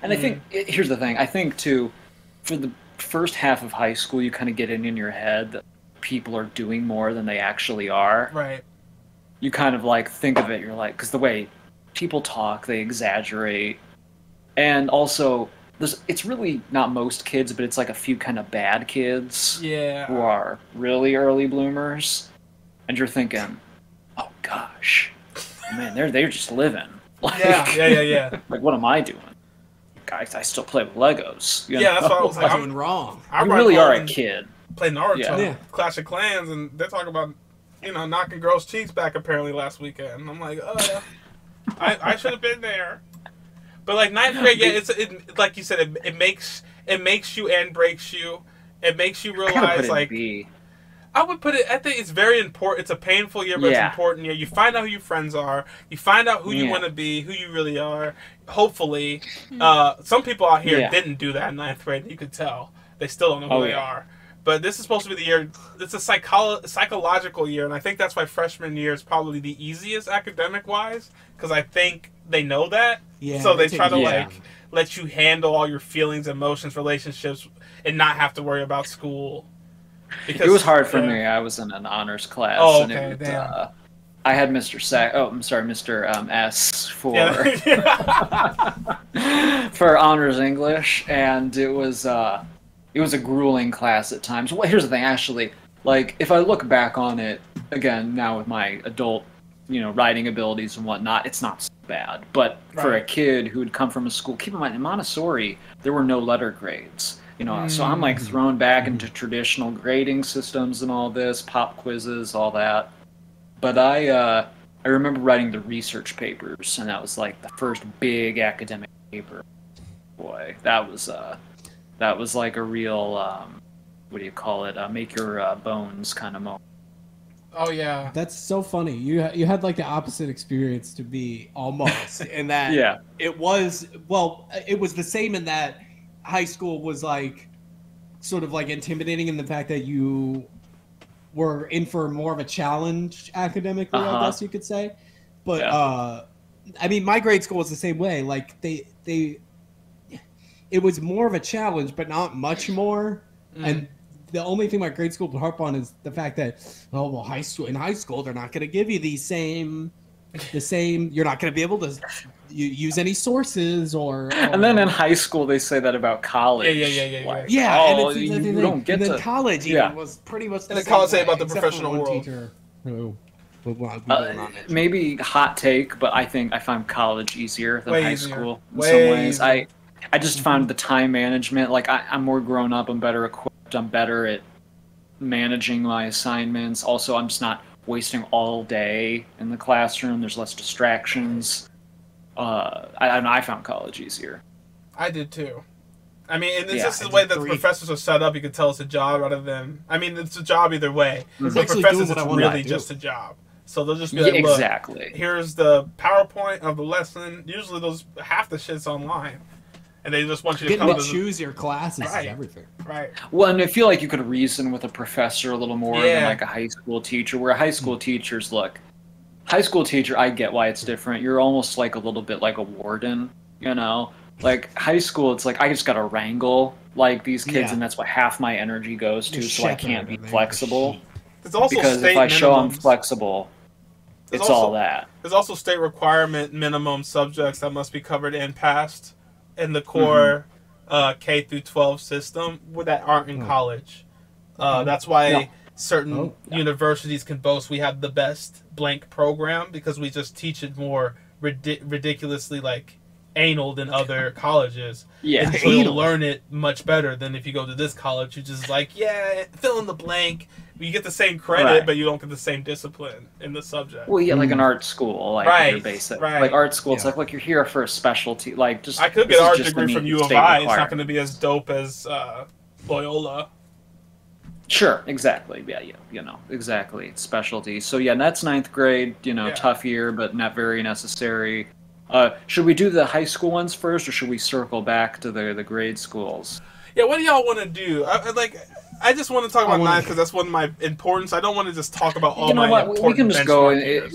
And I think here's the thing. I think too, for the first half of high school, you kind of get in your head that people are doing more than they actually are. Right. You kind of like think of it. You're like, because the way people talk, they exaggerate, and also. It's really not most kids, but it's like a few kind of bad kids who are really early bloomers, and you're thinking, oh gosh, man, they're just living. Like, yeah. Like, what am I doing? Guys, I still play with Legos. That's what I was like. I'm doing wrong. You really are a kid. Play Naruto, Clash of Clans, and they're talking about knocking girls' cheeks back apparently last weekend. I'm like, I should have been there. But like 9th grade, it's like you said, it makes you and breaks you. It makes you realize like I would put it. I think it's very important. It's a painful year, but it's an important year. You find out who your friends are. You find out who you want to be, who you really are. Hopefully, some people out here didn't do that in 9th grade. You could tell they still don't know who they are. But this is supposed to be the year. It's a psychological year, and I think that's why freshman year is probably the easiest academic wise, because I think they know that. Yeah, so they try to like let you handle all your feelings, emotions, relationships, and not have to worry about school. Because, it was hard for me. I was in an honors class. Oh, okay. And I had Mr. Mr. S for for honors English, and it was a grueling class at times. Well, here's the thing, actually, like if I look back on it again now with my adult, writing abilities and whatnot, it's not so bad. But for a kid who had come from a school, keep in mind in Montessori there were no letter grades. So I'm like thrown back into traditional grading systems and all this, pop quizzes, all that. But I remember writing the research papers, and that was like the first big academic paper. Boy, that was like a real what do you call it? Make your bones kind of moment. Oh yeah, that's so funny. You had like the opposite experience to me almost in that. It was the same in that high school was like sort of like intimidating in the fact that you were in for more of a challenge academically, I guess you could say. But I mean, my grade school was the same way. Like it was more of a challenge, but not much more. And the only thing my grade school would harp on is the fact that, in high school they're not going to give you the same. You're not going to be able to use any sources or. And then in high school they say that about college. Yeah. And you don't get to college. Even was pretty much. And then college say about the professional world. Teacher who maybe hot take, but I find college easier than high school in some ways. I just found the time management. Like I'm more grown up. I'm better equipped. I'm better at managing my assignments. Also, I'm just not wasting all day in the classroom. There's less distractions. I found college easier. I did too. I mean, and it's just the way that the professors are set up. You can tell it's a job rather than. I mean, it's a job either way. For professors, it's really just a job. So they'll just be like, look, exactly. Here's the PowerPoint of the lesson. Usually, half the shit's online. And they just want you to come to choose your classes and everything. Right. Well, and I feel like you could reason with a professor a little more than like a high school teacher, where high school teachers, high school teacher, I get why it's different. You're almost like a little bit like a warden, Like high school, it's like I just got to wrangle like these kids, and that's what half my energy goes to, so I can't be flexible. Because if I show I'm flexible, it's all that. There's also state requirement minimum subjects that must be covered and passed in the core K through 12 system that aren't in college. That's why certain universities can boast we have the best blank program, because we just teach it more ridiculously like anal than other colleges. Yeah, so you'll learn it much better than if you go to this college, you just like, fill in the blank. You get the same credit, but you don't get the same discipline in the subject. Well, like an art school, like your basic, like art school. It's like, look, you're here for a specialty. Like, just I could get an art degree from U of I. It's not going to be as dope as Loyola. Sure, exactly. Yeah, exactly. It's specialty. So yeah, that's 9th grade. Tough year, but not very necessary. Should we do the high school ones first, or should we circle back to the grade schools? Yeah, what do y'all want to do? I just want to talk about 9th because that's one of my importance. I don't want to just talk about all my important. We can just go.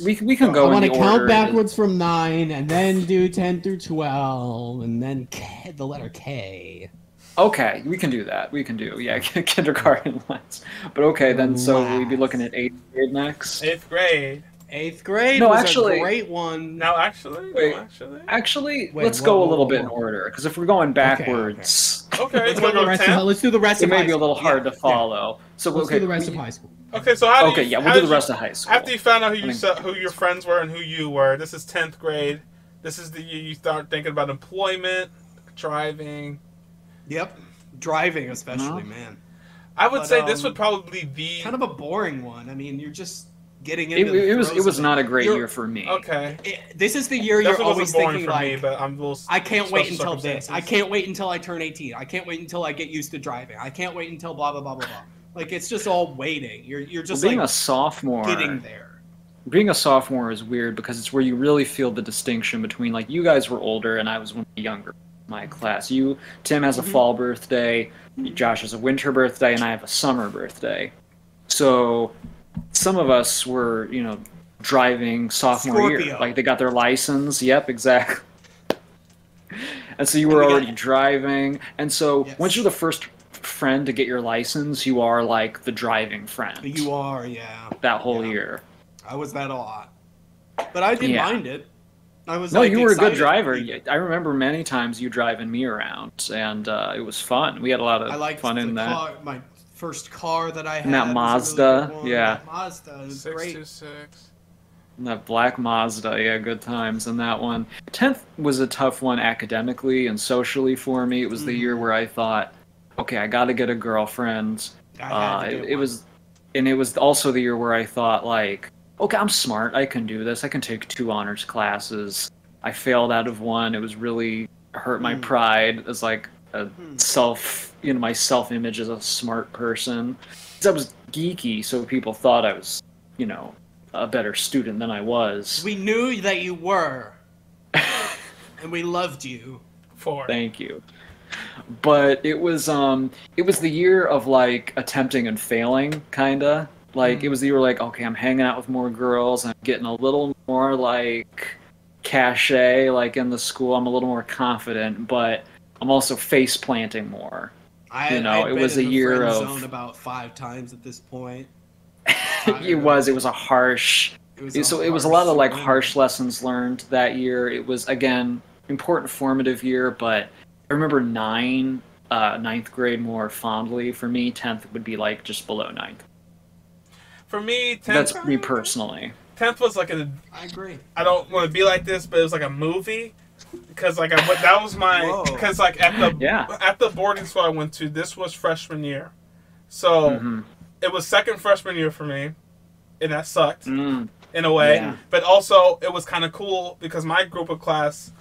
We can go. I want to count backwards from 9, and then do 10 through 12, and then the letter K. Okay, we can do that. We can do kindergarten lines. But okay, then so we'd be looking at 8th grade next. 8th grade. 8th grade was a great one. No, actually. Let's go a little bit in order, because if we're going backwards, let's do the rest. It may be a little hard to follow. So let's do the rest of high school. Okay, so we'll do the rest of high school. After you found out who your friends were and who you were, this is 10th grade. This is the year you start thinking about employment, driving. Yep, driving especially, man. I would say this would probably be kind of a boring one. I mean, you're just getting into it was not a great year for me. Okay. This is the year you're always thinking like, but I'm I can't wait until this. I can't wait until I turn 18. I can't wait until I get used to driving. I can't wait until blah blah blah blah blah. Like it's just all waiting. You're just being a sophomore. Getting there. Being a sophomore is weird because it's where you really feel the distinction between like you guys were older and I was one of the younger in my class. Tim has a fall birthday, Josh has a winter birthday, and I have a summer birthday. So some of us were, driving sophomore year. Like, they got their license. Yep, exactly. And so you were already driving. And so once you're the first friend to get your license, you are, like, the driving friend. You are, yeah. That whole year. I was that a lot. But I didn't mind it. I was you were a good driver. I remember many times you driving me around, and it was fun. We had a lot of fun in that. My first car that I had. And that Mazda, really yeah. That Mazda was great. 626. And that black Mazda, yeah, good times in that one. 10th was a tough one academically and socially for me. It was the year where I thought, okay, I got to get a girlfriend. It was also the year where I thought, like, okay, I'm smart. I can do this. I can take 2 honors classes. I failed out of one. It was really hurt my pride as like a my self-image as a smart person. 'Cause I was geeky, so people thought I was, a better student than I was. We knew that you were, and we loved you. Thank you. But it was the year of like attempting and failing, kinda. Like it was the year like, okay, I'm hanging out with more girls, I'm getting a little more like cachet, like in the school. I'm a little more confident, but I'm also face planting more. It was a year of zone about 5 times at this point. It was a harsh. It was a lot of like harsh lessons learned that year. It was again important formative year, but I remember 9th grade more fondly. For me, 10th would be like just below 9th. For me, 10th. That's me personally. 10th was like I agree. I don't want to be like this, but it was like a movie. Because like that was my because like at the boarding school I went to, this was freshman year, so it was second freshman year for me, and that sucked in a way. Yeah. But also it was kind of cool because my group of class,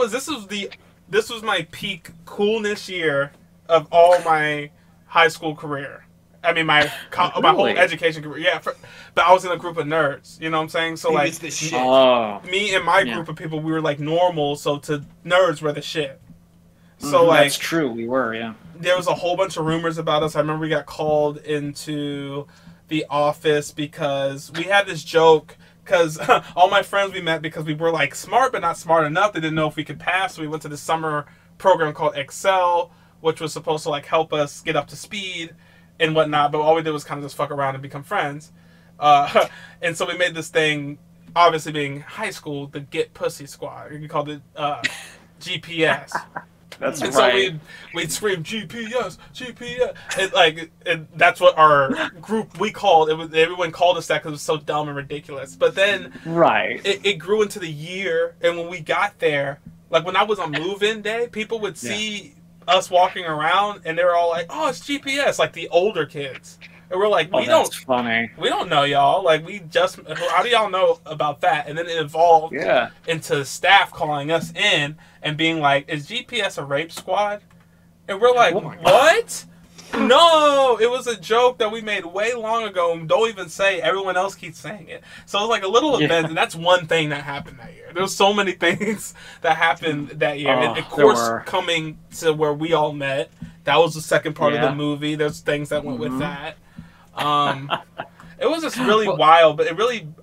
this was my peak coolness year of all my high school career. I mean, my whole education career. Yeah, but I was in a group of nerds. You know what I'm saying? So like, me and my group of people, we were like normal. So to nerds, we're the shit. So like, that's true. We were, yeah. There was a whole bunch of rumors about us. I remember we got called into the office because we had this joke. Because all my friends we met because we were like smart, but not smart enough. They didn't know if we could pass. So we went to this summer program called Excel, which was supposed to like help us get up to speed and whatnot, but all we did was kind of just fuck around and become friends. And so we made this thing, obviously being high school, the Get Pussy Squad. We called it GPS. That's and right. So we'd scream GPS, GPS. And that's what our group we called. Everyone called us that because it was so dumb and ridiculous. But then it grew into the year, and when we got there, like when I was on move-in day, people would see us walking around, and they were all like, "Oh, it's GPS!" Like the older kids, and we're like, "We don't know y'all. Like how do y'all know about that?" And then it evolved into staff calling us in and being like, "Is GPS a rape squad?" And we're like, "What? No, it was a joke that we made way long ago, and don't even say. Everyone else keeps saying it." So it was like a little event, and that's one thing that happened that year. There was so many things that happened that year. And of course, coming to where we all met, that was the second part of the movie. There's things that went with that. It was just really wild, but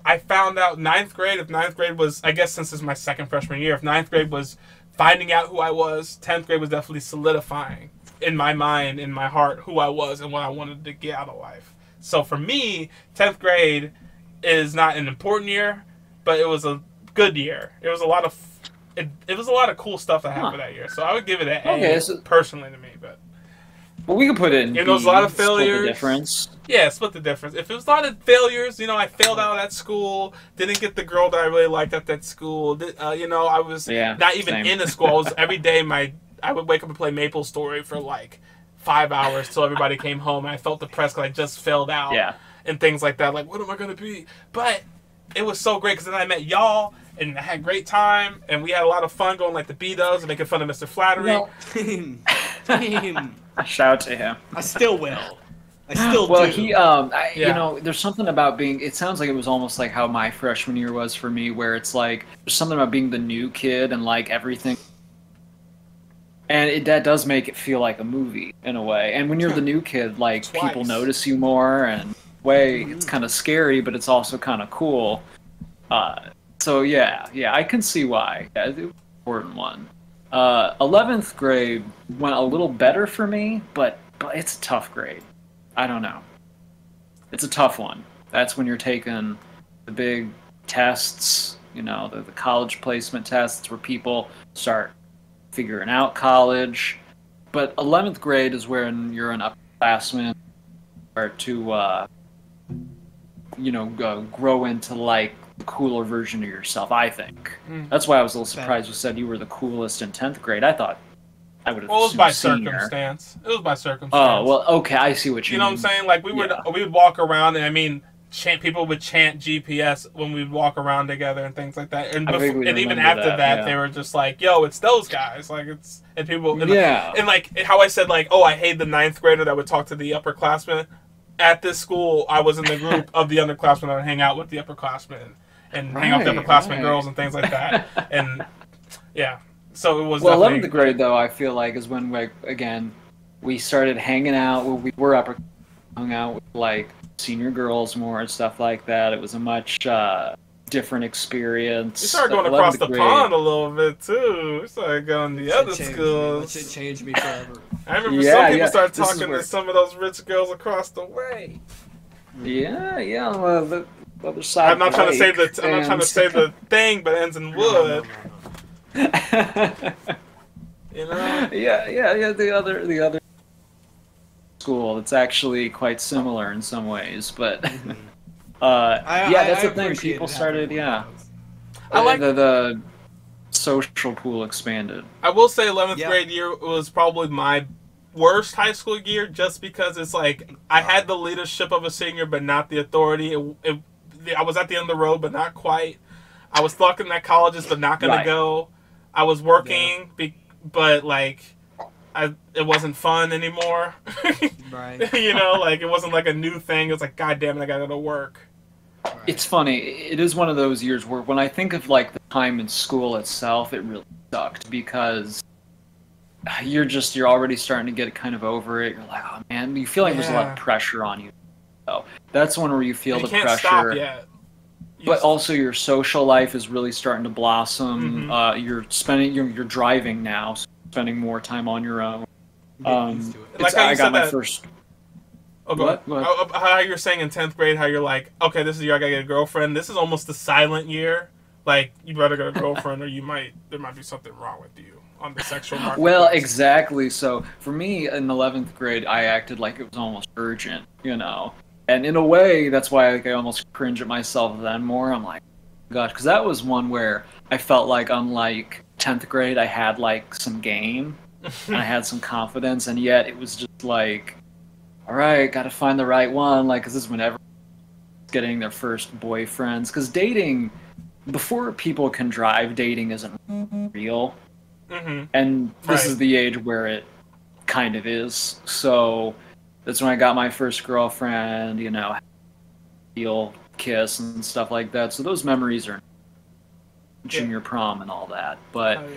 I found out 9th grade, if 9th grade was, I guess since it's my second freshman year, if 9th grade was finding out who I was, 10th grade was definitely solidifying in my mind, in my heart, who I was and what I wanted to get out of life. So for me, 10th grade is not an important year, but it was a good year. It was a lot of cool stuff that happened that year. So I would give it an A personally to me, but well, we can put it in. There was a lot of failures. Split the difference. Yeah, split the difference. If it was a lot of failures, I failed out of that school, didn't get the girl that I really liked at that school. I was not even in the school. I was every day I would wake up and play MapleStory for like 5 hours till everybody came home, and I felt depressed because I just failed out and things like that. Like, what am I going to be? But it was so great because then I met y'all, and I had a great time, and we had a lot of fun going like the B-Dubs and making fun of Mr. Flattery. Shout out to him. I still will. I still well, do. he, there's something about being, it sounds like it was almost like how my freshman year was for me, where it's like, there's something about being the new kid and like everything. And that does make it feel like a movie in a way. And when you're the new kid, like people notice you more, and it's kind of scary, but it's also kind of cool. So yeah, I can see why. Yeah, it's an important one. 11th grade went a little better for me, but it's a tough grade. I don't know. It's a tough one. That's when you're taking the big tests, the college placement tests where people start figuring out college. But 11th grade is when you're an upperclassman, start to, grow into like the cooler version of yourself. I think that's why I was a little surprised you said you were the coolest in 10th grade. I thought I would have. Well, it was by senior. circumstance. It was by circumstance. Oh well, okay, I see what you mean. You know what I'm saying? Like we would walk around, and I mean, people would chant GPS when we'd walk around together and things like that. And even after that, they were just like, "Yo, it's those guys!" Like and people, and like how I said, like, "Oh, I hate the 9th grader that would talk to the upperclassmen." At this school, I was in the group of the underclassmen that would hang out with the upperclassmen and hang out with the upperclassmen girls and things like that. And yeah, so it was. Well, 11th grade though, I feel like is when we started hanging out. We were hung out with like senior girls more and stuff like that. It was a much different experience. We started going across the pond a little bit too. We started going to the other schools. That shit changed me forever. I remember some people started talking to some of those rich girls across the way. Yeah. Well, the other side. I'm not trying to say the thing, but it ends in wood. No. You know? Yeah. The other school. It's actually quite similar in some ways, but that's the thing. People started. I like the social pool expanded. I will say 11th grade year was probably my worst high school year just because it's like I had the leadership of a senior but not the authority. I was at the end of the road but not quite. I was looking at colleges but not going to go. I was working but like it wasn't fun anymore. Right. You know, like it wasn't like a new thing. It was like, God damn it, I got to go to work. Right. It's funny. It is one of those years where when I think of like the time in school itself, it really sucked because you're already starting to get kind of over it. You're like, oh man, you feel like there's a lot of pressure on you. So that's one where you feel the pressure. Stop yet. But also your social life is really starting to blossom. You're driving now, so you're spending more time on your own. I got my first. Oh, go ahead. How you're saying in 10th grade, how you're like, okay, this is the year I gotta get a girlfriend. This is almost the silent year. Like, you better get a girlfriend or there might be something wrong with you on the sexual market. Well, exactly. So, for me, in 11th grade, I acted like it was almost urgent, you know? And in a way, that's why I almost cringe at myself then more. I'm like, gosh, because that was one where I felt like, unlike 10th grade, I had, like, some game. And I had some confidence, and yet it was just like, all right, got to find the right one. Like, because this is when everyone's getting their first boyfriends. Because dating, before people can drive, dating isn't real. And this is the age where it kind of is. So that's when I got my first girlfriend, you know, feel, kiss, and stuff like that. So those memories are junior prom and all that. But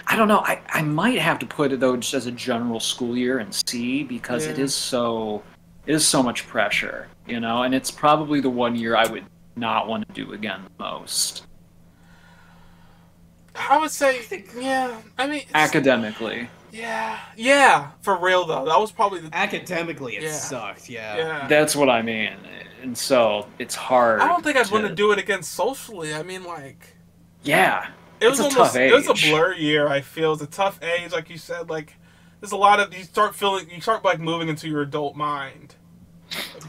I don't know. I might have to put it though just as a general school year and C because it is so much pressure, you know, and it's probably the one year I would not want to do again the most. I would say, I mean, academically. Yeah, for real though. That was probably academically it sucked. Yeah, that's what I mean, and so it's hard. I don't think I'd want to do it again socially. I mean, like, it was a tough age. It was a blur year. I feel it's a tough age, like you said. Like, there's a lot of you start like moving into your adult mind,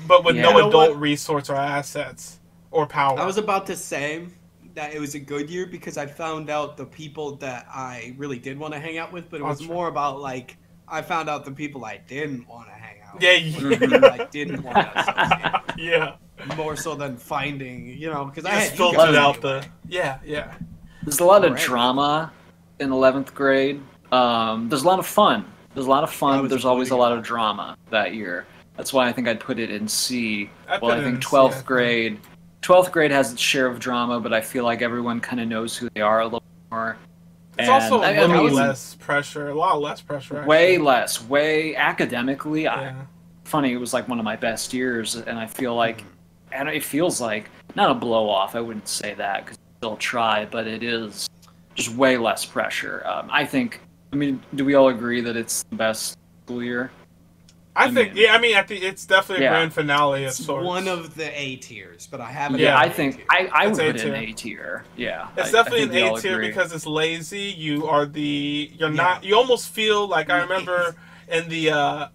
but with no adult resource or assets or power. I was about to say that it was a good year because I found out the people that I really did want to hang out with, but it was more about like I found out the people I didn't want to hang out with. I didn't want to associate. More so than finding, you know, because I had filtered out the There's a lot of drama in 11th grade. There's a lot of fun. There's always a lot of drama that year. That's why I think I'd put it in C. I think 12th grade. 12th grade has its share of drama, but I feel like everyone kind of knows who they are a little more. It's also a little less pressure, a lot less pressure. Actually. Way less. Way academically. Funny, it was like one of my best years, and I feel like, and it feels like, not a blow off, I wouldn't say that, because I still try, but it is just way less pressure. I mean, do we all agree that it's the best school year? I think it's definitely a grand finale of sorts. It's one of the A tiers, but I haven't. Yeah, I think I would put it in A tier. Yeah, it's definitely an A tier because it's lazy. You almost feel like I remember in the I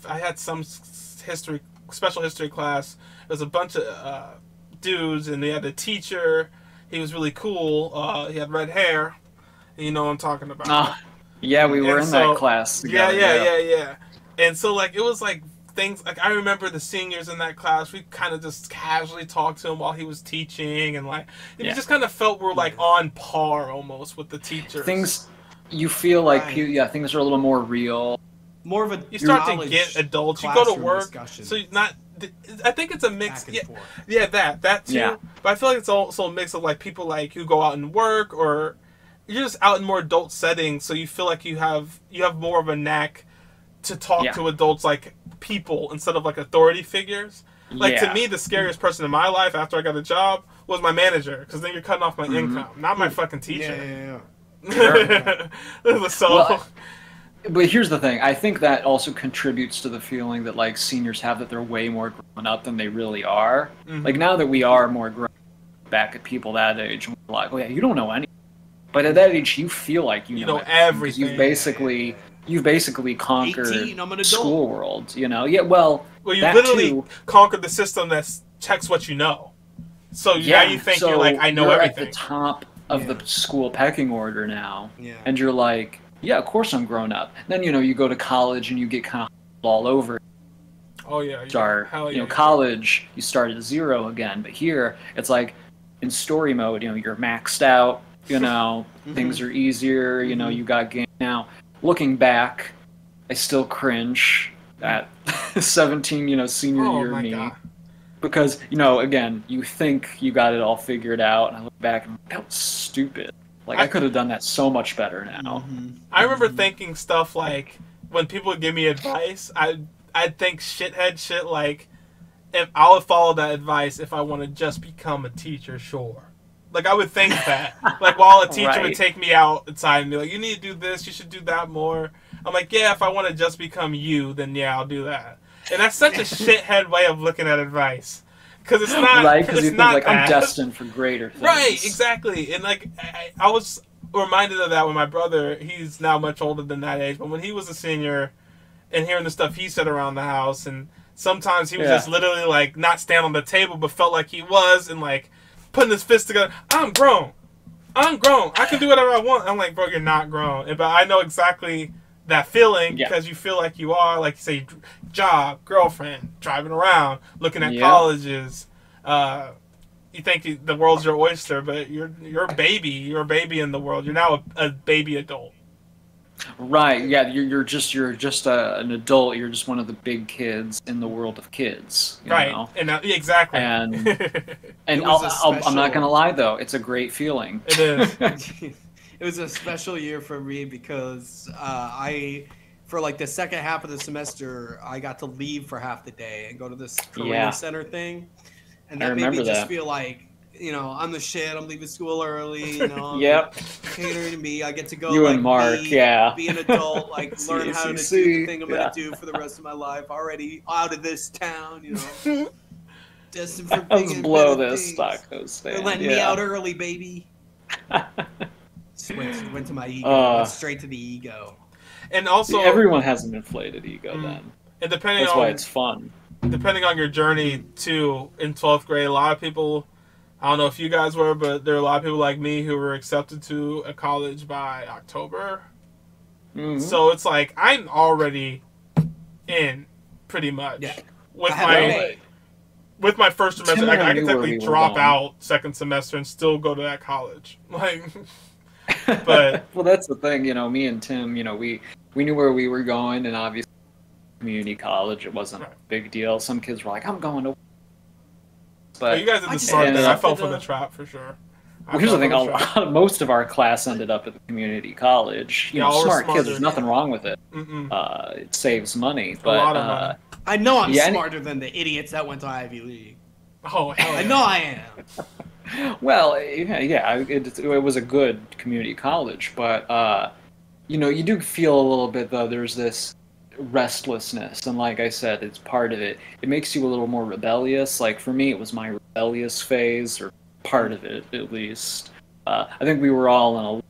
had some special history class. There was a bunch of dudes, and they had a teacher. He was really cool. He had red hair. And you know what I'm talking about. Yeah, we were in that class together. Yeah. And so, like, it was, like, things, like, I remember the seniors in that class, we kind of just casually talked to him while he was teaching, and, like, we just kind of felt we're, like, on par, almost, with the teachers. Things, you feel like, things are a little more real. More of a You start to get adults, you go to work, so you're not, I think it's a mix, yeah, that too, but I feel like it's also a mix of, like, people, like, who go out and work, or you're just out in more adult settings, so you feel like you have more of a knack to talk to adults like people instead of like authority figures. Like to me, the scariest person in my life after I got a job was my manager, because then you're cutting off my income, not my fucking teacher. Well, but here's the thing. I think that also contributes to the feeling that like seniors have that they're way more grown up than they really are. Like now that we are more grown back at people that age, we're like, oh yeah, you don't know anything. But at that age, you feel like you know everything. You've basically conquered 18, I'm an adult. School world, you know? Yeah, well, you literally conquered the system that checks what you know. So now you think you're like, I know everything. You're at the top of the school pecking order now, and you're like, yeah, of course I'm grown up. Then, you know, you go to college and you get kind of all over. Oh, yeah. College, you start at zero again. But here, it's like, in story mode, you know, you're maxed out. You know, things are easier. You know, you got game. Now, looking back, I still cringe at 17, you know, senior year me. God. Because, you know, again, you think you got it all figured out, and I look back and I'm like, that was stupid. Like, I could have done that so much better now. I remember thinking stuff like, when people would give me advice, I'd think shithead shit like, if I would follow that advice if I want to just become a teacher, sure. Like, I would think that. Like, while a teacher would take me outside and be like, you need to do this, you should do that more. I'm like, yeah, if I want to just become you, then yeah, I'll do that. And that's such a shithead way of looking at advice. Because it's not, right, because you think, like, I'm destined for greater things. Right, exactly. And, like, I was reminded of that when my brother, he's now much older than that age, but when he was a senior and hearing the stuff he said around the house, and sometimes he was just literally, like, not stand on the table, but felt like he was, and, like, putting his fist together. I'm grown. I can do whatever I want. I'm like, bro, you're not grown. But I know exactly that feeling because you feel like you are. Like, you say, job, girlfriend, driving around, looking at colleges. You think the world's your oyster, but you're a baby. You're a baby in the world. You're now a baby adult. Right. Yeah. You're just an adult. You're just one of the big kids in the world of kids. You know? And exactly. And I'm not gonna lie though, it's a great feeling. It is. It was a special year for me because for like the second half of the semester, I got to leave for half the day and go to this career center thing, and that made me just feel like, you know, I'm the shit. I'm leaving school early. You know, catering to me. I get to go. You and Mark, be an adult, like learn how to do the thing I'm gonna do for the rest of my life. Already out of this town, you know. Destined for let's blow this taco stand. They're letting me out early, baby. Went to my ego. Went straight to the ego. And also, everyone has an inflated ego. Then, and that's why it's fun. Depending on your journey too, in 12th grade, a lot of people. I don't know if you guys were, but there are a lot of people like me who were accepted to a college by October. So it's like, I'm already in, pretty much. Yeah. With my first semester, I can technically drop out second semester and still go to that college. Like, but well, that's the thing, you know, me and Tim, you know, we knew where we were going, and obviously community college, it wasn't a big deal. Some kids were like, I'm going to... But you guys did the smart thing. I fell for the trap for sure. Well, here's the thing: most of our class ended up at the community college. You know, smart kids. There's nothing wrong with it. It saves money, but a lot of money. I know I'm smarter than the idiots that went to Ivy League. Oh, hell yeah. I know I am. Well, it was a good community college, but you know, you do feel a little bit though. There's this restlessness, and like I said, it's part of it. It makes you a little more rebellious. Like for me, it was my rebellious phase, or part of it at least. I think we were all in a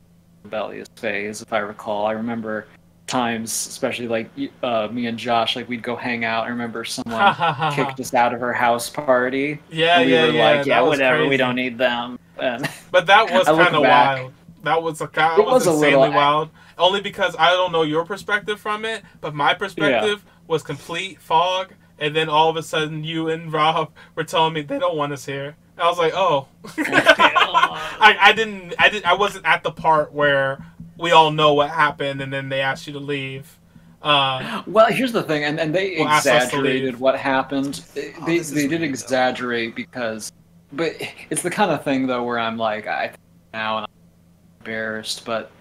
rebellious phase, if I recall. I remember times, especially like me and Josh, like we'd go hang out. I remember someone kicked us out of her house party. Yeah, and we were like, yeah, whatever, crazy. we don't need them. And but that was kind of wild. That was insanely wild. Only because I don't know your perspective from it, but my perspective was complete fog. And then all of a sudden, you and Rob were telling me they don't want us here. And I was like, oh, I wasn't at the part where we all know what happened, and then they asked you to leave. Well, here's the thing, and they exaggerated what happened. They did exaggerate because, but it's the kind of thing though where I'm like, I think now and I'm embarrassed, but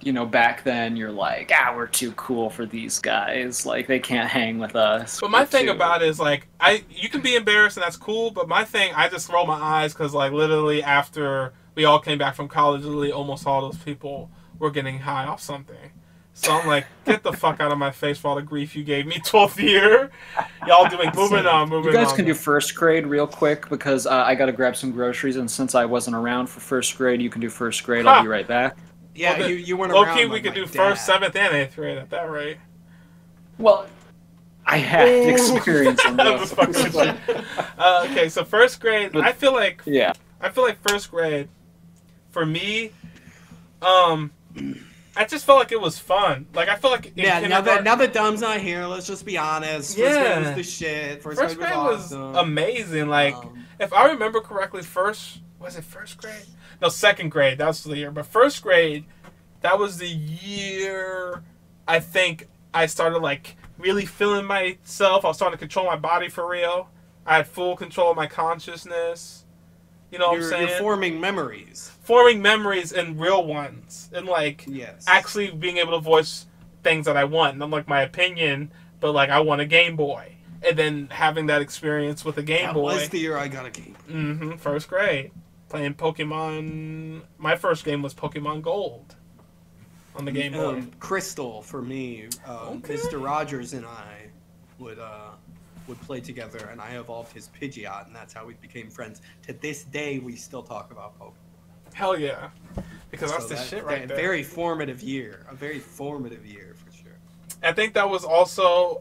you know, back then you're like, we're too cool for these guys. Like they can't hang with us. But my thing about it is like, you can be embarrassed and that's cool, but my thing, I just roll my eyes because like literally after we all came back from college, literally almost all those people were getting high off something. So I'm like, get the fuck out of my face for all the grief you gave me 12th year. Y'all doing moving on. You guys can do first grade real quick because I got to grab some groceries, and since I wasn't around for first grade, you can do first grade. I'll be right back. Yeah, well, you weren't around. Low-key, we could do first, 7th, and 8th grade at that rate. Well, I had experience on those. Okay, so first grade, I feel like first grade, for me, I just felt like it was fun. Like I felt like now that Dom's not here, let's just be honest. First grade was the shit. First grade was awesome. Amazing. Like if I remember correctly, was it first grade? No, second grade. That was the year. But first grade, that was the year I think I started like really feeling myself. I was starting to control my body for real. I had full control of my consciousness. You know what I'm saying? You're forming memories. Forming memories and real ones. And like actually being able to voice things that I want. Not like my opinion, but like I want a Game Boy. And then having that experience with a Game Boy. That was the year I got a Game Boy. First grade. Playing Pokemon. My first game was Pokemon Gold on the Game Boy. Crystal for me. Mr. Rogers and I would play together, and I evolved his Pidgeot, and that's how we became friends. To this day, we still talk about Pokemon. Hell yeah, because that's the shit right there. Very formative year. A very formative year for sure. I think that was also.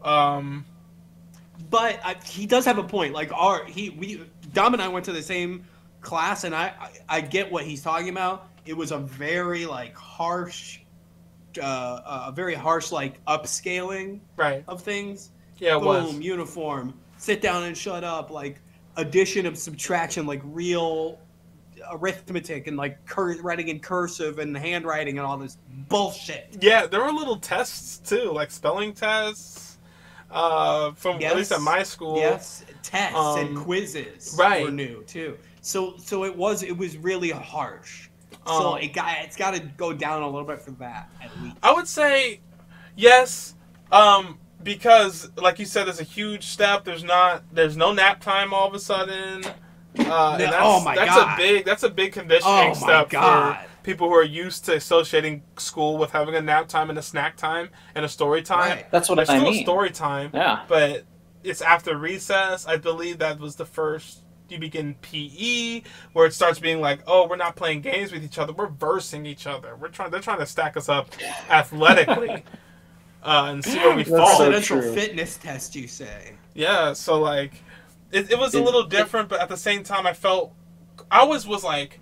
But he does have a point. Like Dom and I went to the same class, and I get what he's talking about. It was a very like harsh, like upscaling of things. Yeah, it was. Boom, uniform, sit down and shut up, like addition and subtraction, like real arithmetic and like writing in cursive and handwriting and all this bullshit. Yeah, there were little tests too, like spelling tests. From at least at my school. Yes, tests and quizzes were new too. So it was really harsh. So it's got to go down a little bit for that at least. I would say yes, because like you said, there's a huge step. There's no nap time all of a sudden. That's a big conditioning step for people who are used to associating school with having a nap time and a snack time and a story time. Right. That's what There's I mean. There's still story time, but it's after recess. I believe that was the first. You begin PE, where it starts being like, oh, we're not playing games with each other. We're versing each other. They're trying to stack us up athletically and see where we fall. Residential fitness test, you say? Yeah. So like, it was a little different, but at the same time, I always was like,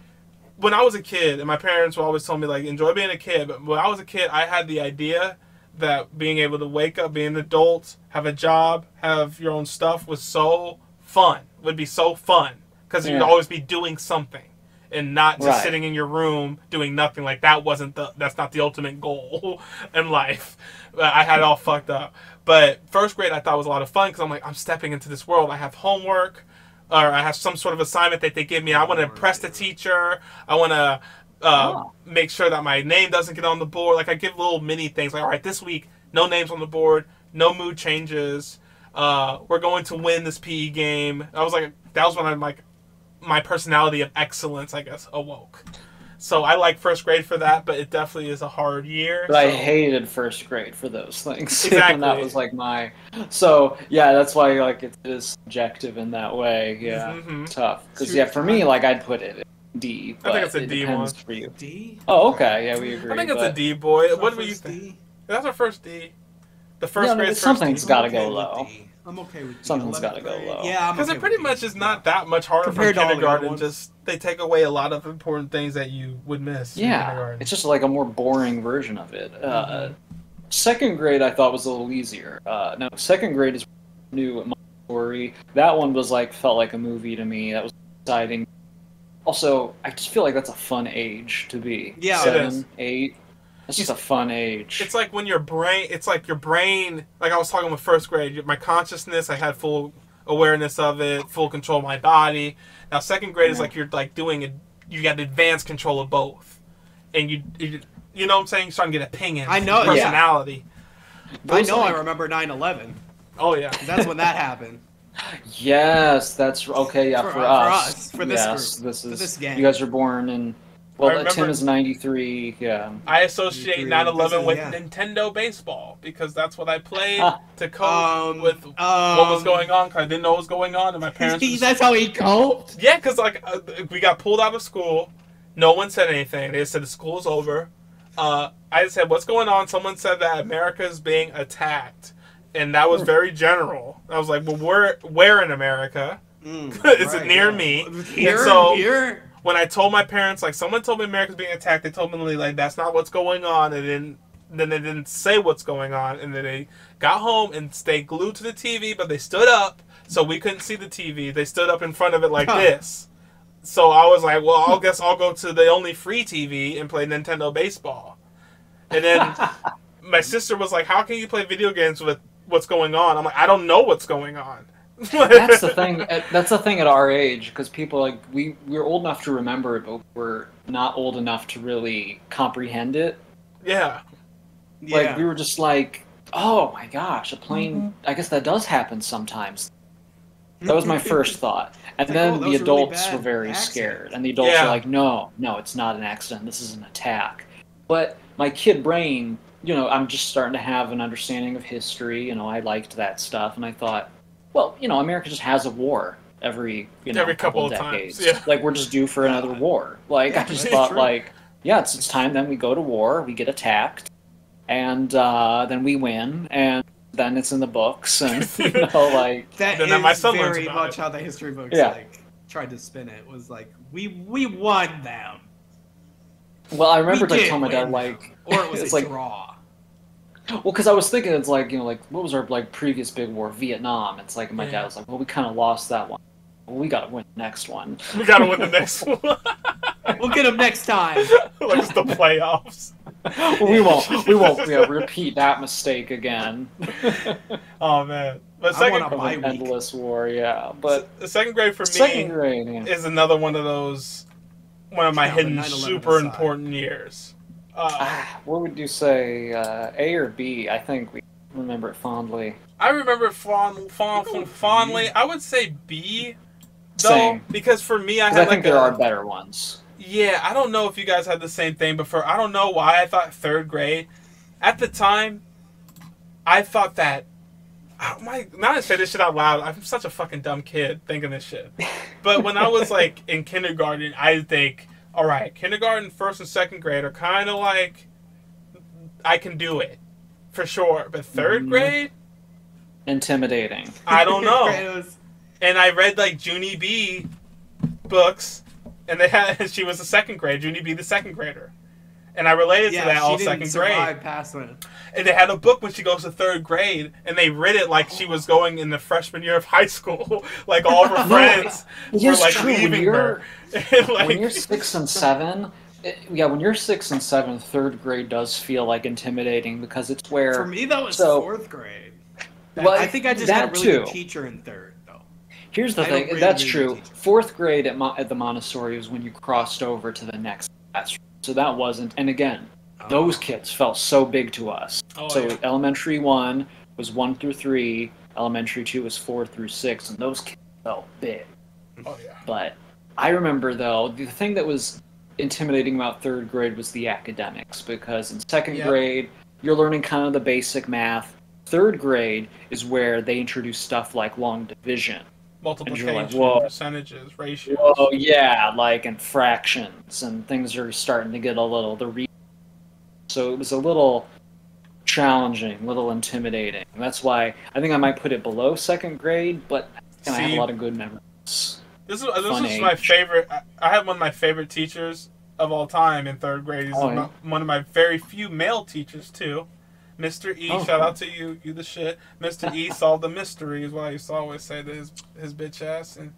when I was a kid, and my parents would always tell me like, enjoy being a kid. But when I was a kid, I had the idea that being able to wake up, be an adult, have a job, have your own stuff was so fun. Would be so fun because you'd always be doing something and not just sitting in your room doing nothing. Like that's not the ultimate goal in life. I had it all fucked up. But first grade I thought was a lot of fun because I'm like, I'm stepping into this world. I have homework or I have some sort of assignment that they give me. I want to impress the teacher. I want to make sure that my name doesn't get on the board. Like I give little mini things like, all right, this week no names on the board, no mood changes. We're going to win this PE game. That was when I'm like, my personality of excellence, I guess, awoke. So I like first grade for that, but it definitely is a hard year. But I hated first grade for those things. Exactly. And that was like so yeah, that's why like it is subjective in that way. Yeah, tough. Because for me, like I'd put it in D. But I think it's a D one for you. D? Oh, okay. Yeah, we agree. I think it's a D, boy. What do you think? That's our first D. The first grade. Something's got to go low. I'm okay with D. Something's got to go low. Yeah, because it pretty much is not that much harder from kindergarten. Just they take away a lot of important things that you would miss. Yeah, it's just like a more boring version of it. Second grade I thought was a little easier. No, second grade is new Montessori. That one was like felt like a movie to me. That was exciting. Also, I just feel like that's a fun age to be. Yeah, 7, 8. It's just a fun age. It's like when your brain, like I was talking with first grade, my consciousness, I had full awareness of it, full control of my body. Now second grade is like you're like doing it, you got advanced control of both. And you know what I'm saying? You're starting to get opinions. I know, personality. Yeah. I remember 9/11. Oh yeah. That's when that happened. Yes, that's okay. Yeah, for us. For this group. This is for this gang. You guys are born in. Well, Tim is 93. Yeah. I associate 9/11 with Nintendo baseball because that's what I played to cope with what was going on. Cause I didn't know what was going on, and my parents. That's how he coped. Yeah, because like we got pulled out of school. No one said anything. They just said the school's over. I just said, "What's going on?" Someone said that America is being attacked. And that was very general. I was like, well, where in America? Is it near me? Here? When I told my parents, like, someone told me America's being attacked, they told me, like, that's not what's going on. And then they didn't say what's going on. And then they got home and stayed glued to the TV, but they stood up so we couldn't see the TV. They stood up in front of it like this. So I was like, well, I guess I'll go to the only free TV and play Nintendo baseball. And then my sister was like, how can you play video games with what's going on? I'm like, I don't know what's going on. That's the thing. That's the thing at our age, because people like we're old enough to remember it, but we're not old enough to really comprehend it. Yeah. Like we were just like, oh my gosh, a plane. I guess that does happen sometimes. That was my first thought, and then the adults were very scared, and the adults were like, no, it's not an accident. This is an attack. But my kid brain. I'm just starting to have an understanding of history. I liked that stuff, and I thought, well, America just has a war every couple of decades. Times. Yeah. Like we're just due for another war. Like I just thought, it's time. Then we go to war, we get attacked, and then we win, and then it's in the books, and that is my son very much how the history books tried to spin it. Was like we won them. Well, I remember telling my dad or it was a draw. Well, because I was thinking, it's like, what was our previous big war? Vietnam. It's like, my dad was like, well, we kind of lost that one. Well, we got to win the next one. We got to win the next one. We'll get them next time. Like it's the playoffs. Well, we won't repeat that mistake again. Oh man, but endless war, yeah. But the second grade for me is another one of my hidden super important years. What would you say, A or B? I think we remember it fondly. I remember it fondly. I would say B, though, Same. Because for me, I think there are better ones. Yeah, I don't know if you guys had the same thing, but I don't know why I thought third grade. At the time, I thought that. Now I say this shit out loud, I'm such a fucking dumb kid thinking this shit. But when I was like in kindergarten, I think, all right, kindergarten, first and second grade are kind of like, I can do it, for sure. But third grade? Intimidating. I don't know. And I read like Junie B books, and she was the second grade, Junie B the second grader. And I related to that all second grade. And they had a book when she goes to third grade, and they read it like she was going in the freshman year of high school. Like all of her friends were like leaving her. When you're 6 and 7, when you're 6 and 7, third grade does feel like intimidating because it's where. For me, that was fourth grade. I think I just had a really good teacher in third, though. Here's the thing. Really that's true. Fourth grade at the Montessori was when you crossed over to the next classroom. So that wasn't, and again, those kids felt so big to us. Elementary 1 was 1 through 3, elementary 2 was 4 through 6, and those kids felt big. Oh yeah. But I remember, though, the thing that was intimidating about third grade was the academics, because in second grade, you're learning kind of the basic math. Third grade is where they introduce stuff like long division. Multiplication, percentages, ratios. Oh yeah, and fractions, and things are starting to get a little so it was a little challenging, a little intimidating. That's why I think I might put it below second grade, but I have a lot of good memories. This is my favorite. I had one of my favorite teachers of all time in third grade. He's one of my very few male teachers too. Mr. E, shout out to you. You the shit. Mr. E solved the mystery is what I used to always say to his bitch ass, and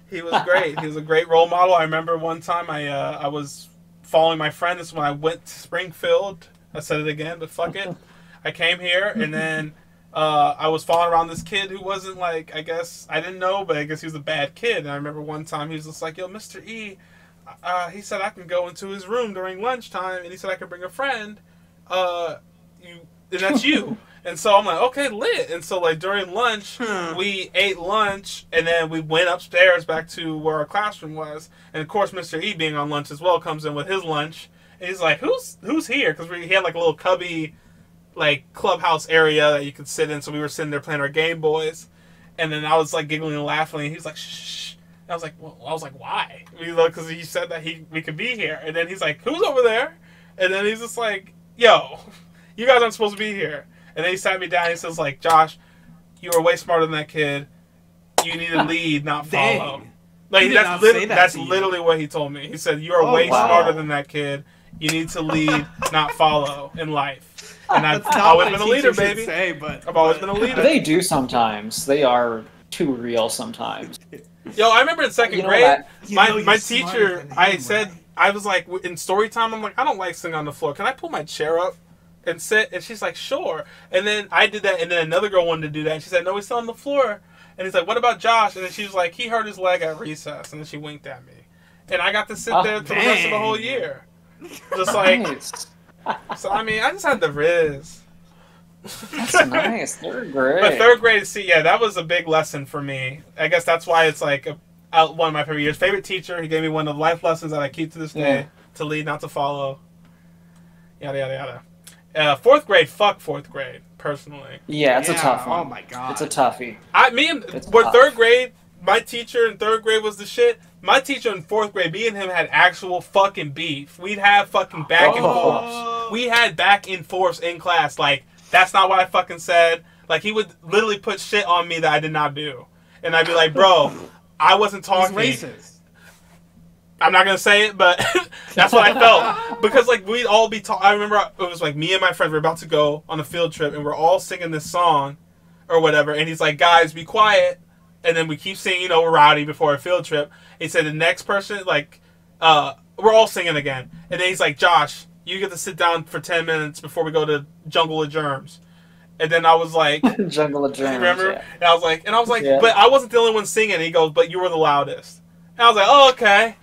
he was great. He was a great role model. I remember one time I was following my friend. This is when I went to Springfield. I said it again, but fuck it. I came here, and then I was following around this kid who wasn't like, I guess, I didn't know, but I guess he was a bad kid. And I remember one time he was just like, yo, Mr. E, he said I can go into his room during lunchtime, and he said I could bring a friend. And that's you. And so I'm like, okay, lit. And so like during lunch, we ate lunch, and then we went upstairs back to where our classroom was. And of course, Mr. E, being on lunch as well, comes in with his lunch. And he's like, who's here? Because he had like a little cubby, like clubhouse area that you could sit in. So we were sitting there playing our Game Boys. And then I was like giggling and laughing. And he was like, shh. And I was like, why? Because he said that we could be here. And then he's like, who's over there? And then he's just like, yo, you guys aren't supposed to be here. And then he sat me down and he says, like, Josh, you are way smarter than that kid. You need to lead, not follow. Dang. Like that's literally what he told me. He said, you are way smarter than that kid. You need to lead, not follow in life. And I've always been a leader, baby. I've always been a leader. They do sometimes. They are too real sometimes. Yo, I remember in second grade, my teacher, I was like, in story time, I'm like, I don't like sitting on the floor. Can I pull my chair up and sit? And she's like, sure. And then I did that, and then another girl wanted to do that. And she said, no, he's still on the floor. And he's like, what about Josh? And then she was like, he hurt his leg at recess. And then she winked at me. And I got to sit there for the rest of the whole year. Just like, so I mean, I just had the riz. That's nice. Third grade. But third grade, that was a big lesson for me. I guess that's why it's like one of my favorite years. Favorite teacher, he gave me one of the life lessons that I keep to this day. To lead, not to follow. Yada, yada, yada. Fourth grade, fuck fourth grade, personally. Yeah, it's a tough one. Oh my god. It's a toughie. Third grade, my teacher in third grade was the shit. My teacher in fourth grade, me and him had actual fucking beef. We'd have fucking back and forth. We had back and forth in class. Like, that's not what I fucking said. Like, he would literally put shit on me that I did not do. And I'd be like, bro, I wasn't talking. He's racist. I'm not going to say it, but that's what I felt. Because, like, we'd all be talking. I remember it was, like, me and my friends were about to go on a field trip, and we're all singing this song or whatever. And he's like, guys, be quiet. And then we keep singing, we're rowdy before a field trip. He said the next person, like, we're all singing again. And then he's like, Josh, you get to sit down for 10 minutes before we go to Jungle of Germs. And then I was like... Jungle of Germs, remember? Yeah. And I was like, but I wasn't the only one singing. And he goes, but you were the loudest. And I was like, oh, okay.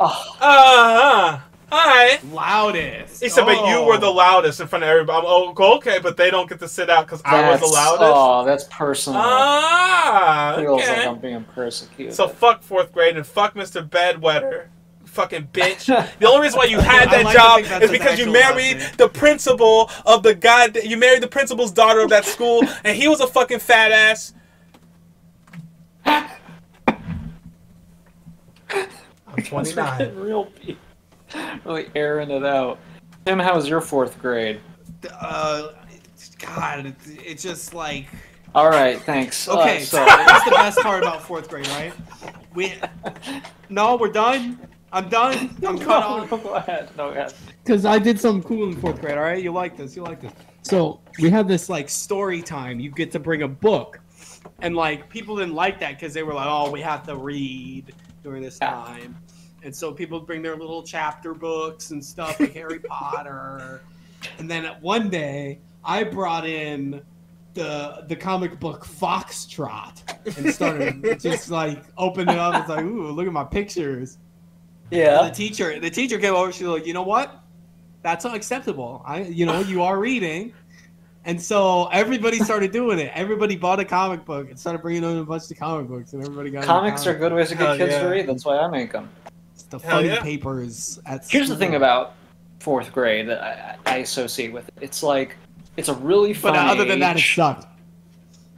All right. Loudest. He said, but you were the loudest in front of everybody. I'm okay, but they don't get to sit out because I was the loudest. Oh, that's personal. Okay. Feels like I'm being persecuted. So fuck fourth grade and fuck Mr. Bedwetter. Fucking bitch. The only reason why you had that job is because you married the principal of the guy. You married the principal's daughter of that school, and he was a fucking fat ass. I'm 29. Really airing it out. Tim, how was your fourth grade? God, it's just like... All right, thanks. Okay, so that's the best part about fourth grade, right? No, we're done. I'm done. I'm cut off. Go ahead. No, go ahead. Because I did something cool in fourth grade, all right? You like this. So we have this, like, story time. You get to bring a book. And, like, people didn't like that because they were like, oh, we have to read during this time. And so people bring their little chapter books and stuff, like Harry Potter. And then one day, I brought in the comic book Foxtrot and started just, like, opening it up. It's like, ooh, look at my pictures. Yeah. And the teacher came over. She's like, you know what? That's unacceptable. You are reading. And so everybody started doing it. Everybody bought a comic book and started bringing in a bunch of comic books, and everybody got comics are good ways to get kids to read. That's why I make them. It's the funny papers at school. Here's the thing about fourth grade that I associate with it. It's like it's a really fun age. But other than that, it sucked.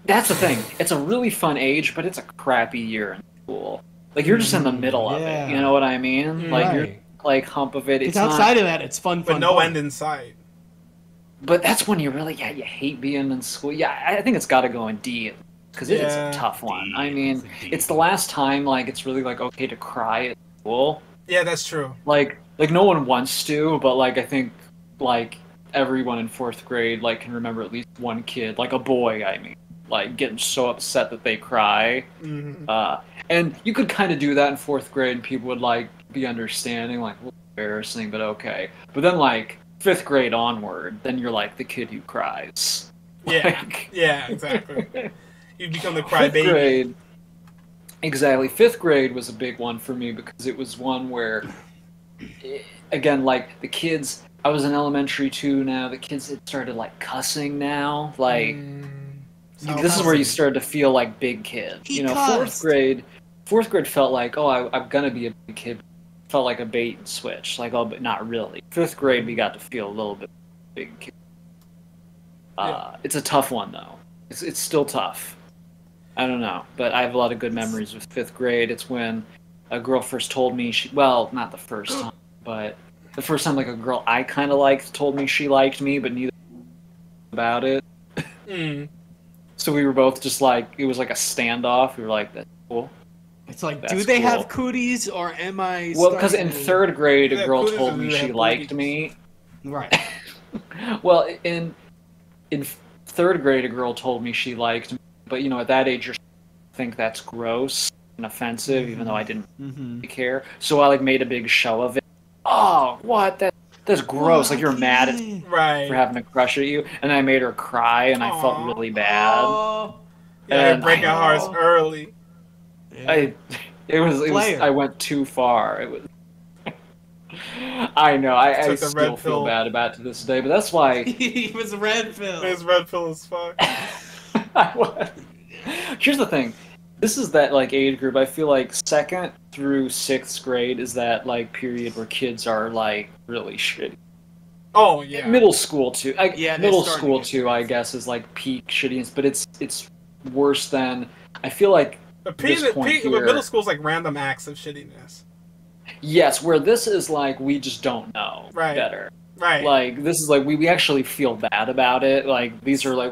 That's the thing. It's a really fun age, but it's a crappy year in school. Like you're just in the middle of it. You know what I mean? Like you're like hump of it. It's outside of that. It's fun. But no end in sight. but that's when you really, you hate being in school. Yeah, I think it's got to go in D, because it is a tough one. I mean, it's the last time, like, it's really, like, okay to cry at school. Yeah, that's true. Like no one wants to, but, like, I think, like, everyone in 4th grade, like, can remember at least one kid, like a boy, I mean, like, getting so upset that they cry. Mm-hmm. And you could kind of do that in 4th grade, and people would, like, be understanding, like, well, embarrassing, but okay. But then, like, 5th grade onward, then you're, like, the kid who cries. Yeah, like, yeah, exactly. You become the crybaby. 5th grade, exactly. 5th grade was a big one for me, because it was one where, again, like, the kids... I was in elementary too now. The kids had started, like, cussing now. Like, this is where you started to feel like big kids. He you know, cussed. 4th grade felt like, oh, I'm going to be a big kid. Felt like a bait and switch. Like, oh, but not really. 5th grade, we got to feel a little bit big kid. It's a tough one, though. It's still tough. I don't know. But I have a lot of good memories with 5th grade. It's when a girl first told me, not the first time, but... the first time, like, a girl I kind of liked told me she liked me, but neither about it. So we were both just like, it was like a standoff. We were like, that's cool. It's like, do they have cooties, or am I... Well, because in 3rd grade, a girl told me she liked me. Right. Well, in 3rd grade, a girl told me she liked me. But, you know, at that age, you think that's gross and offensive, even though I didn't really care. So I, like, made a big show of it. Oh, what? That's gross. Like, you're mad at me for having a crush at you. And I made her cry, and I felt really bad. Yeah, breaking hearts early. Yeah. I went too far. It was. I know. I still feel bad about it to this day, but that's why. He was red pill. He was red pill as fuck. Here's the thing. This is that, like, age group. I feel like 2nd through 6th grade is that, like, period where kids are, like, really shitty. Oh, yeah. Middle school, too. Middle school, too, I guess, is, like, peak shittiness. But it's worse than... I feel like middle school's, like, random acts of shittiness. Yes, where this is, like, we just don't know better. Right. Like, this is, like, we actually feel bad about it. Like, these are, like,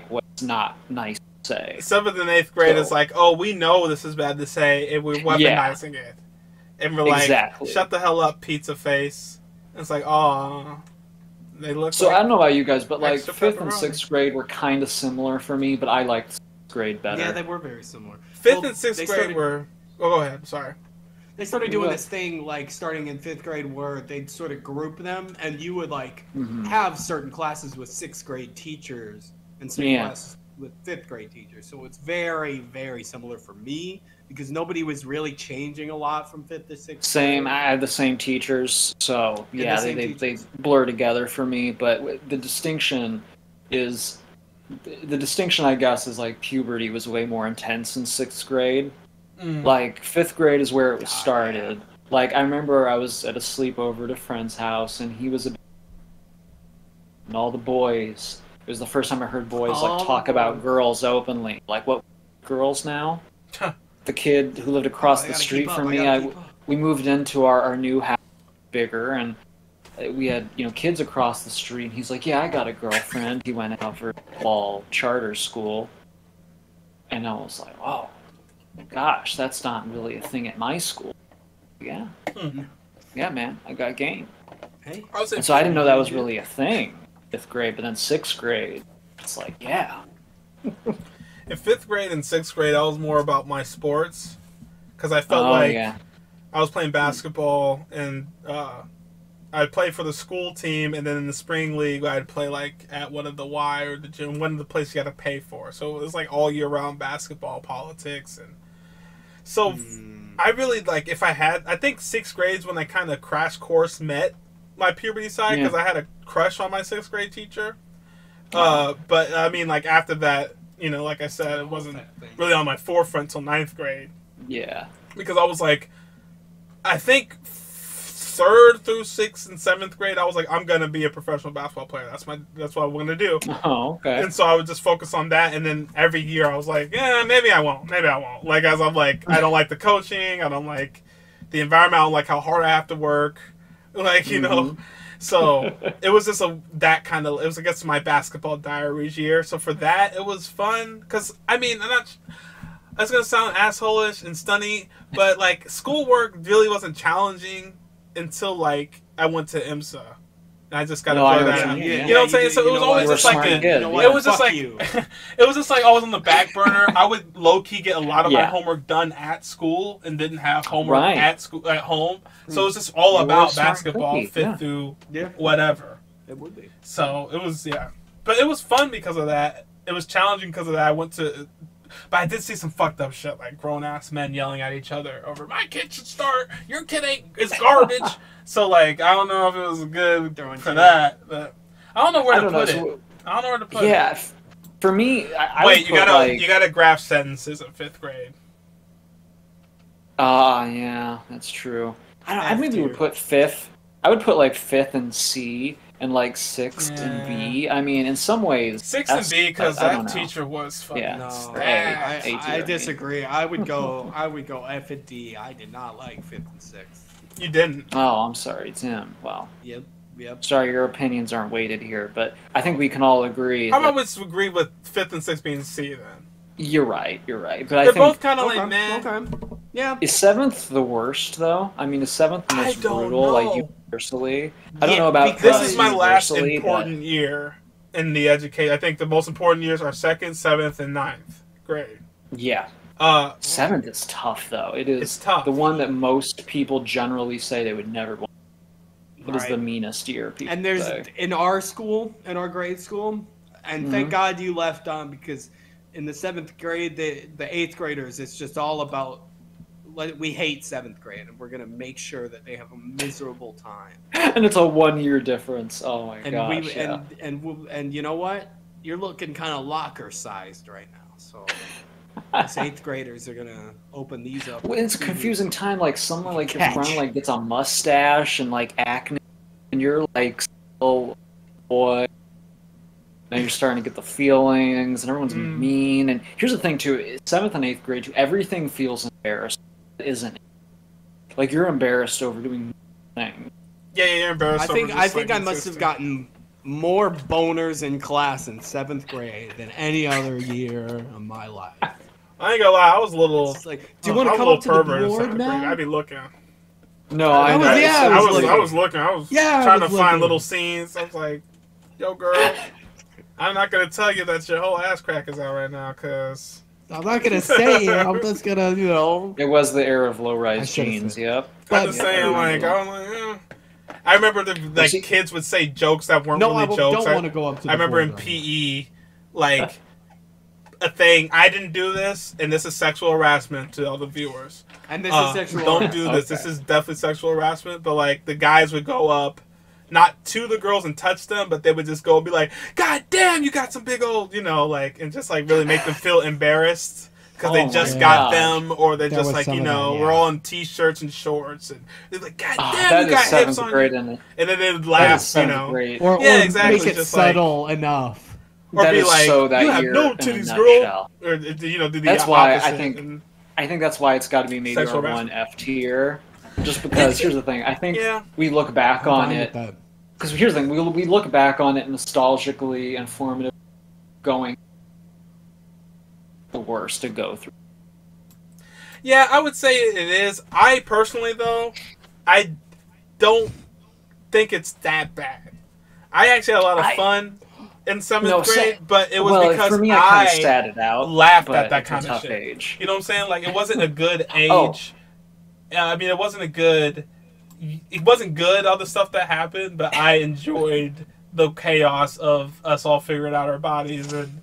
what's not nice. Say. 7th and 8th grade is like, oh, we know this is bad to say, and we're weaponizing it. And we're like, shut the hell up, pizza face. And it's like, oh, they look so like... I don't know about you guys, but, like, 5th and 6th grade were kind of similar for me, but I liked 6th grade better. Yeah, they were very similar. 5th and 6th grade were... Oh, go ahead, sorry. They started doing this thing, like, starting in 5th grade, where they'd sort of group them, and you would, like, have certain classes with 6th grade teachers, and certain classes with 5th grade teachers. So it's very, very similar for me, because nobody was really changing a lot from 5th to 6th Same. Grade. I had the same teachers, so yeah, they blur together for me. But the distinction is, I guess, is like puberty was way more intense in 6th grade. Like 5th grade is where it was started. Like, I remember I was at a sleepover at a friend's house, and he was and all the boys. It was the first time I heard boys like talk about girls openly. Like, what, girls now? The kid who lived across the street from me, we moved into our new house, bigger, and we had, you know, kids across the street. And he's like, yeah, I got a girlfriend. He went out for fall charter school. And I was like, oh, gosh, that's not really a thing at my school. Yeah. Yeah, man, I got game. Hey. And so I didn't know that was really a thing. 5th grade, but then 6th grade, it's like, yeah. In 5th grade and 6th grade, I was more about my sports, because I felt I was playing basketball, and I'd play for the school team, and then in the spring league, I'd play like at one of the Y or the gym, one of the places you got to pay for. So it was like all year round basketball, politics, and so I really like I think 6th grade is when I kind of crash course met my puberty side, because I had a crush on my 6th grade teacher. But I mean, like, after that, you know, like I said, it wasn't really on my forefront till 9th grade. Yeah. Because I was like, I think 3rd through 6th and 7th grade, I was like, I'm gonna be a professional basketball player. That's what I'm gonna do. Oh, okay. And so I would just focus on that, and then every year I was like, yeah, maybe I won't. Like, as I'm like, I don't like the coaching, I don't like the environment, I don't like how hard I have to work. Like, you know, So it was just that kind of. It was, I guess, my basketball diaries year. So for that, it was fun. Because I mean, that's gonna sound asshole-ish and stunny, but like schoolwork really wasn't challenging until like I went to IMSA. And I just got to throw that out. You know what I'm saying? So it was always just like it was just like it was just like always on the back burner. I would low key get a lot of my homework done at school and didn't have homework at school at home. So it was just all about basketball, fit through whatever. It would be. So it was but it was fun because of that. It was challenging because of that. I went to. But I did see some fucked up shit, like grown-ass men yelling at each other over, my kid should start, your kid is garbage. So, like, I don't know if it was good for that, but I don't know where to put it. I don't know where to put it. Yeah, for me, I Wait, you gotta graph sentences in 5th grade. Yeah, that's true. I maybe would put 5th. I would put, like, 5th and C. And like 6th and B. I mean, in some ways, 6th and B because that teacher was fucking. No, I disagree. I would go F and D. I did not like 5th and 6th. You didn't. Oh, I'm sorry, Tim. Wow. Yep. Sorry, your opinions aren't weighted here, but I think we can all agree. I would agree with 5th and 6th being C then. You're right. But they're both kind of like man. Okay. Yeah. Is 7th the worst though? I mean, is 7th the most brutal? Like universally? I don't know about. This is my last important year in the education. I think the most important years are 2nd, 7th, and 9th grade. Yeah. 7th is tough though. It's tough. The one that most people generally say they would never want. It is the meanest year. And there's in our grade school, and thank God you left on because. In the 7th grade, the 8th graders, it's just all about, we hate 7th grade, and we're going to make sure that they have a miserable time. And it's a 1-year difference. Oh my gosh. And you know what? You're looking kind of locker-sized right now. So us 8th graders are going to open these up. Well, it's a confusing time. Like, someone like your friend like gets a mustache and like acne, and you're like, oh boy. Now you're starting to get the feelings, and everyone's mean. And here's the thing, too. 7th and 8th grade, too, everything feels embarrassing. Isn't it? Like, you're embarrassed over doing things. Yeah, you're embarrassed I think I must have gotten more boners in class in 7th grade than any other year of my life. I ain't gonna lie, I was a little... Like, do you want to come up to the board now? I'd be looking. No, I was looking. I was trying to find little scenes. I was like, yo, girl... I'm not going to tell you that your whole ass crack is out right now, because... I'm not going to say it. I'm just going to, you know... It was the era of low-rise jeans, yep. I'm just saying, like, I remember the kids would say jokes that weren't really jokes. I don't want to go up to the I remember in board, PE, like, a thing, I didn't do this, and this is sexual harassment to all the viewers. And this is sexual harassment. Don't do this. Okay. This is definitely sexual harassment, but, like, the guys would go up, not to the girls and touch them, but they would just go and be like, God damn, you got some big old, you know, like, and just like really make them feel embarrassed because they just got them, or they're just like, you know, we're all in t-shirts and shorts, and they're like, God damn, you got hips on you. And then they'd laugh, you know. Or exactly. Make it just subtle enough. Or that be like, so that you have no titties, girl. Or, you know, do the that's why I think that's why it's got to be maybe our 1 F tier. Just because, here's the thing, I think we look back on it, because here's the thing, we look back on it nostalgically, informative, going the worst to go through. Yeah, I would say it is. I personally, though, I don't think it's that bad. I actually had a lot of fun in 7th grade, but it was because for me, I kind of sat it out, laughed at that kind of shit. Age. You know what I'm saying? Like, it wasn't a good age. I mean, it wasn't good, all the stuff that happened, but I enjoyed the chaos of us all figuring out our bodies and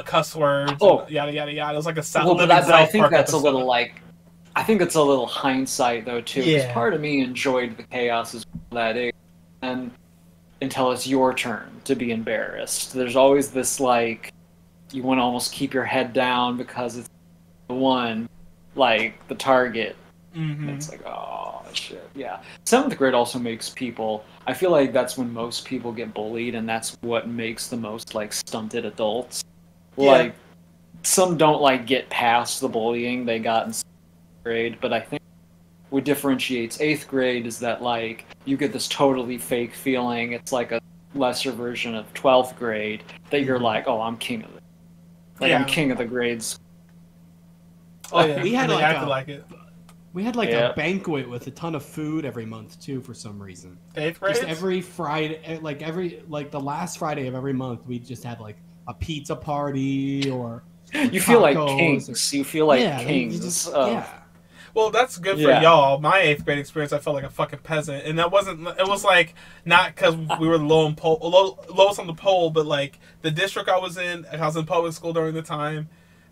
cuss words and yada, yada, yada. It was like a but I think that's episode. A little, like, I think it's a little hindsight, though, too, because part of me enjoyed the chaos as that age, and until it's your turn to be embarrassed. There's always this, like, you want to almost keep your head down because it's the one, like, the target. Mm-hmm. It's like, oh, shit. Yeah. 7th grade also makes people... I feel like that's when most people get bullied, and that's what makes the most, like, stunted adults. Yeah. Like, some don't, like, get past the bullying they got in 7th grade, but I think what differentiates 8th grade is that like you get this totally fake feeling. It's like a lesser version of 12th grade that you're like, oh, I'm king of it. Like I'm king of the grades. Oh yeah, we had We had a banquet with a ton of food every month too, for some reason. 8th grade. Just every Friday, like the last Friday of every month, we just had like a pizza party or you feel like kings. You feel like kings. Well, that's good for y'all. My 8th grade experience, I felt like a fucking peasant, and that wasn't. It was like not because we were lowest on the poll, but like the district I was in public school during the time.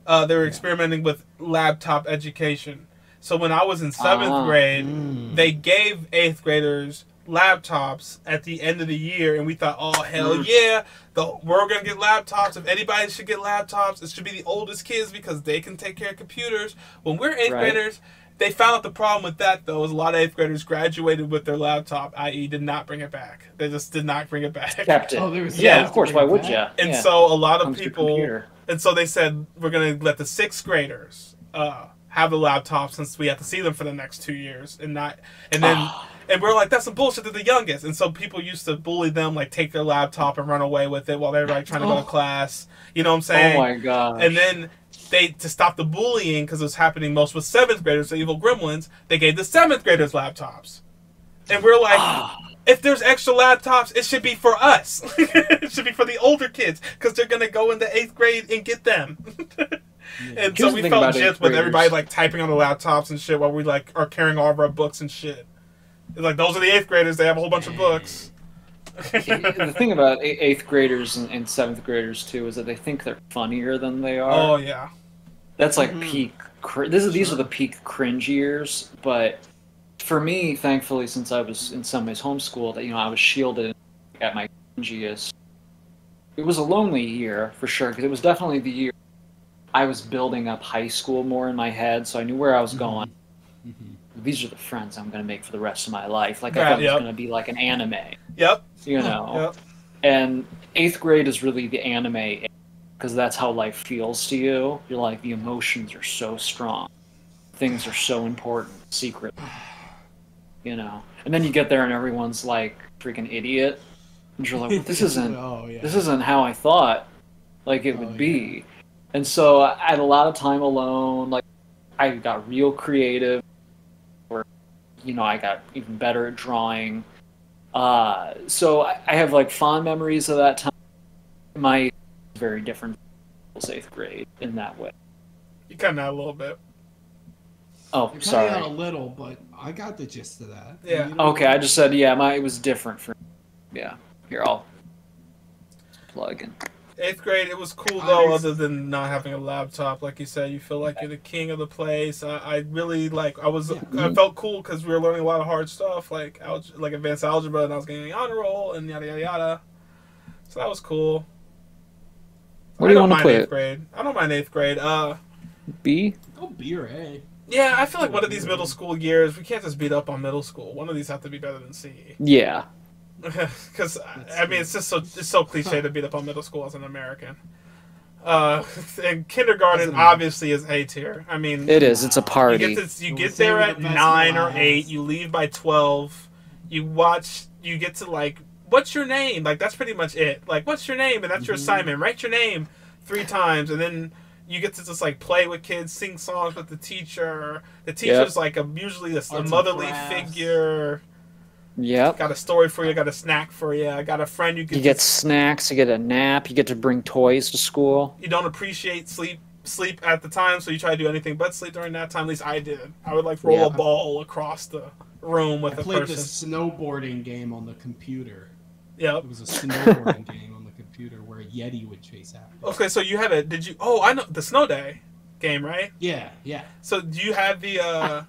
They were experimenting with laptop education. So when I was in 7th grade, they gave 8th graders laptops at the end of the year, and we thought, oh hell yeah, we're gonna get laptops. If anybody should get laptops, it should be the oldest kids because they can take care of computers. When we're 8th graders, they found out the problem with that though is a lot of 8th graders graduated with their laptop, i.e. did not bring it back. They just did not bring it back. Kept it. Oh, of course. Why would you? And so a lot of people, and so they said we're gonna let the 6th graders have the laptop since we have to see them for the next 2 years, and we're like, that's some bullshit. They're the youngest, and so people used to bully them, like take their laptop and run away with it while they're like trying to go to class. You know what I'm saying? Oh my god! And then to stop the bullying, because it was happening most with 7th graders, the evil gremlins, they gave the 7th graders laptops, and we're like, if there's extra laptops, it should be for us. It should be for the older kids because they're gonna go into 8th grade and get them. And so we felt shit with everybody like typing on the laptops and shit while we like are carrying all of our books and shit. It's like those are the 8th graders. They have a whole bunch of books. The thing about 8th graders and 7th graders too is that they think they're funnier than they are. Oh yeah, that's like peak. These are the peak cringe years. But for me, thankfully, since I was in some ways homeschooled, I was shielded at my cringiest. It was a lonely year for sure because it was definitely the year I was building up high school more in my head, so I knew where I was going. These are the friends I'm going to make for the rest of my life. Like I thought it was going to be like an anime. Yep. And 8th grade is really the anime because that's how life feels to you. You're like, the emotions are so strong. Things are so important, secret. And then you get there and everyone's like freaking idiot. And you're like, well, this isn't how I thought like it would be. And so I had a lot of time alone. Like I got real creative. Or, I got even better at drawing. So I have like fond memories of that time. My very different from 8th grade in that way. You cut out a little bit. Oh, You're sorry. out a little, but I got the gist of that. Yeah. Okay, I just said it was different for. Yeah. Here, I'll plug in. 8th grade, it was cool though, other than not having a laptop. Like you said, you feel like you're the king of the place. I really I felt cool because we were learning a lot of hard stuff, like advanced algebra, and I was getting an honor roll and yada yada yada. So that was cool. What do you want to put? 8th grade. I don't mind 8th grade. B? Oh, B or A. Yeah, I feel like one of these middle school years, we can't just beat up on middle school. One of these have to be better than C. Yeah. Because it's just so cliche to beat up on middle school as an American. And kindergarten obviously is A tier. I mean, it is. It's a party. You get there at 9 or 8. You leave by 12. You get to like, what's your name? Like that's pretty much it. Like what's your name? And that's your assignment. Write your name 3 times, and then you get to just like play with kids, sing songs with the teacher. The teacher's like usually a motherly figure. Yep. Got a story for you, got a snack for you. I got a friend you get snacks, you get a nap, you get to bring toys to school. You don't appreciate sleep at the time, so you try to do anything but sleep during that time. At least I did. I would like roll a ball across the room with a person. I played the snowboarding game on the computer. Yep. It was a snowboarding game on the computer where a Yeti would chase after. Okay, so you had I know the Snow Day game, right? Yeah. So do you have the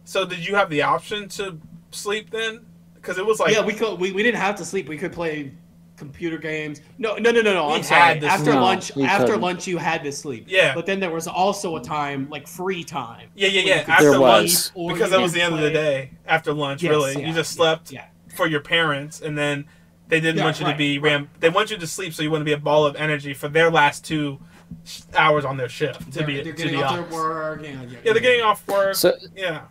so did you have the option to sleep then? Because it was like we didn't have to sleep. We could play computer games. No. I'm sorry. After lunch you had to sleep. Yeah. But then there was also a time like free time. Yeah. After lunch, because that was the end of the day. After lunch, really, you just slept for your parents, and then they didn't want you to be They want you to sleep so you wouldn't be a ball of energy for their last 2 hours on their shift. They're getting off their work. They're getting off work. So, yeah.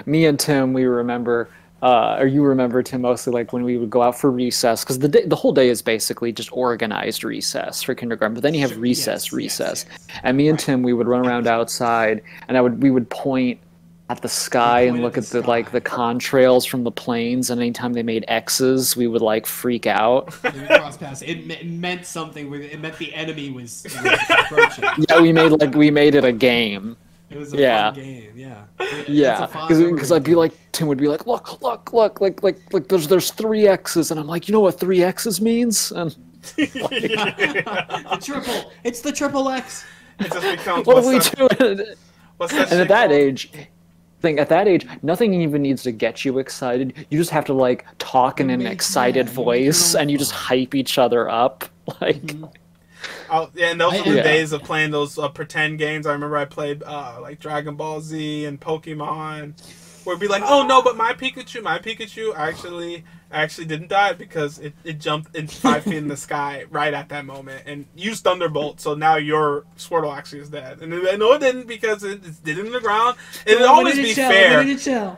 Me and Tim, we remember, or you remember, Tim, mostly like when we would go out for recess, because the whole day is basically just organized recess for kindergarten. But then you have recess. And me and Tim, we would run around outside, and we would point at the sky and look at the like the contrails from the planes, and anytime they made X's, we would like freak out. It meant something. It meant the enemy was approaching. Yeah, we made it a game. It was a fun game, yeah. Yeah, because I'd be like, Tim would be like, look, like there's 3 X's, and I'm like, you know what 3 X's means? And the triple, it's the triple X. It just becomes, what are we doing? What's that? And at that age, nothing even needs to get you excited. You just have to like talk in an excited voice, and you just hype each other up, like. Mm-hmm. Oh, yeah, and those were the days of playing those pretend games. I remember I played like Dragon Ball Z and Pokemon, where it'd be like, oh no, but my Pikachu actually didn't die because it jumped in 5 feet in the sky right at that moment and used Thunderbolt, so now your Squirtle actually is dead. And no, it didn't, because it did in the ground. It'd always be fair.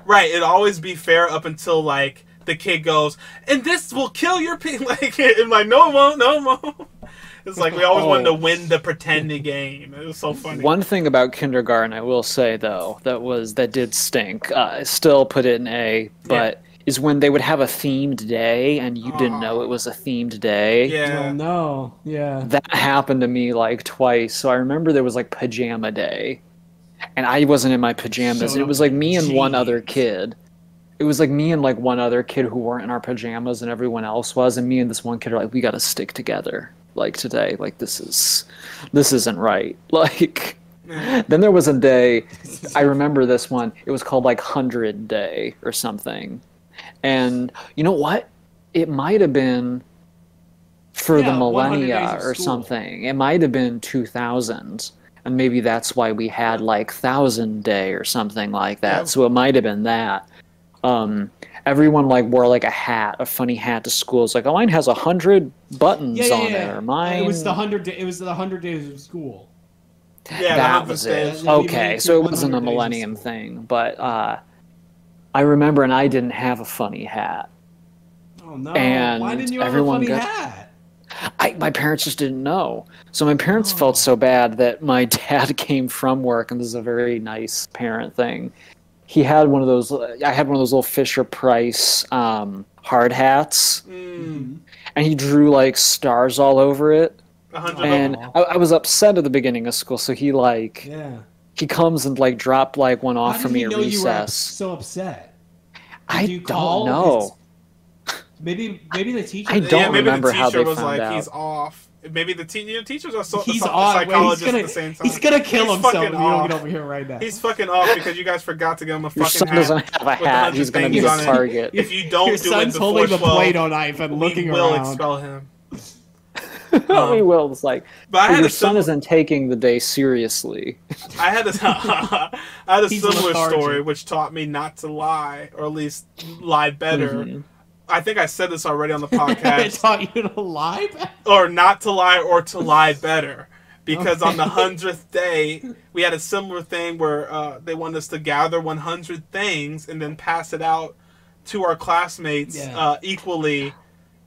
Right, it'd always be fair up until like the kid goes, and this will kill your like, and like, no, it won't, no, it won't. It's like we always wanted to win the pretending game. It was so funny. One thing about kindergarten, I will say though, that did stink. I still put it in A, but is when they would have a themed day and you didn't know it was a themed day. Yeah. Oh, no. Yeah. That happened to me like twice. So I remember there was like pajama day, and I wasn't in my pajamas. It was like me and one other kid. It was like me and like one other kid who weren't in our pajamas, and everyone else was. And me and this one kid are like, we got to stick together. Like today, like this isn't right. Like, then there was a day, I remember this one, it was called like 100 Day or something. And you know what? It might have been for the millennia or something. It might have been 2000. And maybe that's why we had like 1000 Day or something like that. So it might have been that. Everyone like wore like a hat, a funny hat to school. It's like, oh, mine has 100 buttons on it. Or mine. It was the 100. It was the 100 days of school. Yeah, that was it. Okay, so it wasn't a millennium thing, but I remember, and I didn't have a funny hat. Oh no! And why didn't you have a funny hat? My parents just didn't know. So my parents felt so bad that my dad came from work, and this is a very nice parent thing. He had one of those. I had one of those little Fisher Price hard hats, and he drew like stars all over it. And I was upset at the beginning of school, so he like he comes and like dropped like one off for me at recess. You were so upset? I don't know. Maybe the teacher. I don't remember how they was found like, out. He's off. Maybe the teachers are he's off. Psychologists at the same time. He's gonna kill himself if you don't get over here right now. He's fucking off because you guys forgot to give him a Your fucking son hat. doesn't have a hat. He's gonna be a target. If you don't Your do son's it holding before the Play-Doh knife and looking we will around. Expel him. We will. It's like, but your son isn't taking the day seriously. I had a similar story which taught me not to lie, or at least lie better. I think I said this already on the podcast. It taught you to lie better? Or not to lie, or to lie better. Because on the 100th day, we had a similar thing where they wanted us to gather 100 things and then pass it out to our classmates equally.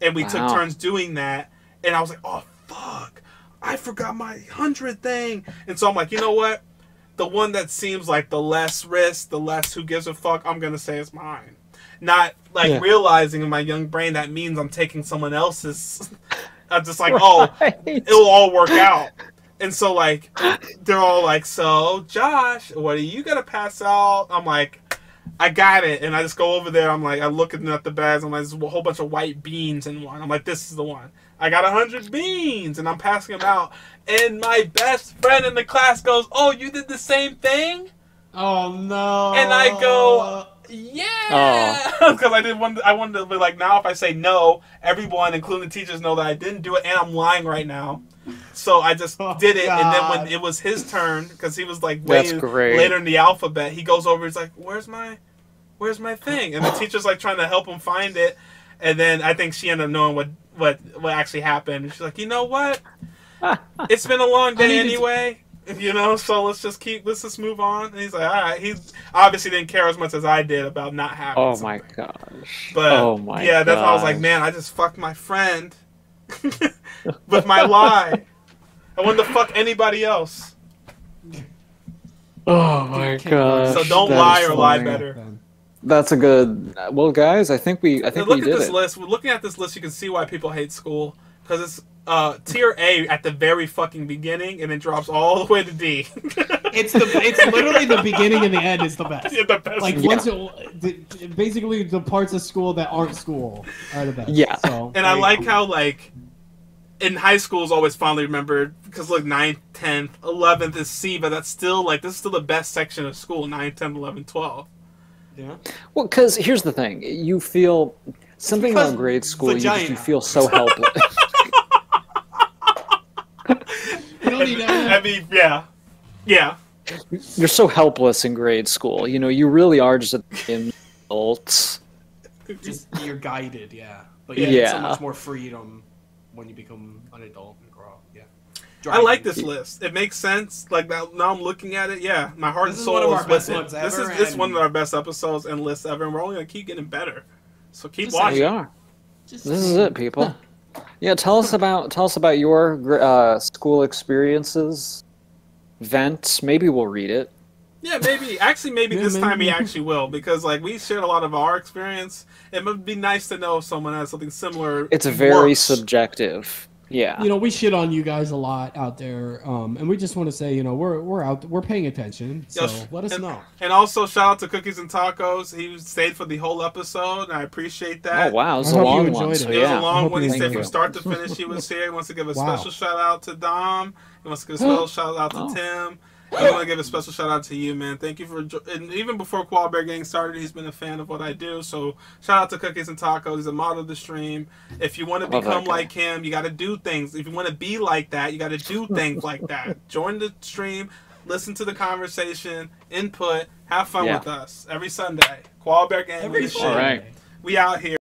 And we took turns doing that. And I was like, oh, fuck. I forgot my 100th thing. And so I'm like, you know what? The one that seems like the less risk, the less who gives a fuck, I'm going to say is mine. Not like realizing in my young brain that means I'm taking someone else's. I'm just like, it'll all work out. And so like, they're all like, so Josh, what are you going to pass out? I'm like, I got it. And I just go over there. I'm like, I'm looking at the bags. I'm like, there's a whole bunch of white beans in one. I'm like, this is the one. I got 100 beans, and I'm passing them out. And my best friend in the class goes, oh, you did the same thing? Oh, no. And I go, yeah. Because I wanted to be like, now if I say no, everyone, including the teachers, know that I didn't do it, and I'm lying right now. So I just did it, and then when it was his turn, because he was like way later in the alphabet, he goes over, he's like, where's my thing? And the teacher's like trying to help him find it. And then I think she ended up knowing what actually happened. She's like, you know what? It's been a long day anyway. You know, so let's just move on. And he's like, all right. He obviously didn't care as much as I did about not having Oh something. my gosh. But oh my yeah, that's why I was like, gosh. man, I just fucked my friend with my lie. I wanted to fuck anybody else. Oh my gosh. So don't that lie is or lie funny. better. That's a good. Well, guys, I think we Look did at this it. list. Looking at this list, you can see why people hate school. Because it's tier A at the very fucking beginning, and it drops all the way to D. It's literally the beginning and the end is the best. Yeah, the best. Like Yeah. basically the parts of school that aren't school are the best. Yeah. So, And I like how, like, in high school is always fondly remembered, because, look, 9th, 10th, 11th is C, but that's still, like, this is still the best section of school, 9th, 10th, 11th, 12th. Yeah. Well, because here's the thing: you feel something Because about grade school. vagina. You feel so helpless. You don't need I mean, yeah. Yeah. You're so helpless in grade school. You know, you really are just adults. just you're guided, yeah. But Yeah. you get so Yeah. much more freedom when you become an adult and grow up. Yeah. I like this list. It makes sense. Like, now I'm looking at it, yeah. My heart and This is soul one of our is best with it. ones This ever, is and- one of our best episodes and lists ever, and we're only going to keep getting better. So keep Just watching. We are. Just This is it, people. Yeah, tell us about your school experiences. Vent. Maybe we'll read it. Yeah, maybe. Actually, maybe Yeah, this time maybe. he actually will, because, like, we shared a lot of our experience. It would be nice to know if someone has something similar. It's very works. subjective. Yeah. You know, we shit on you guys a lot out there, and we just want to say, you know, we're paying attention. So Yes. let us and, know. And also, shout out to Cookies and Tacos. He stayed for the whole episode, and I appreciate that. Oh wow, it was I a hope you long enjoyed one. it. So It was yeah. a long one. He Thank stayed you. from start to finish. He was here. He wants to give a Wow. special shout out to Dom. He wants to give a special shout out to Oh. Tim. I want to give a special shout out to you, man. Thank you for, and even before Koala Bear getting started, he's been a fan of what I do. So shout out to Cookies and Tacos. He's a model of the stream. If you want to Love that become guy. like him, you got to do things. If you want to be like that, you got to do things like that. Join the stream, listen to the conversation, input, have fun Yeah. with us every Sunday. Koala Bear Gang. Every with the Sunday. shit. All right. We out here.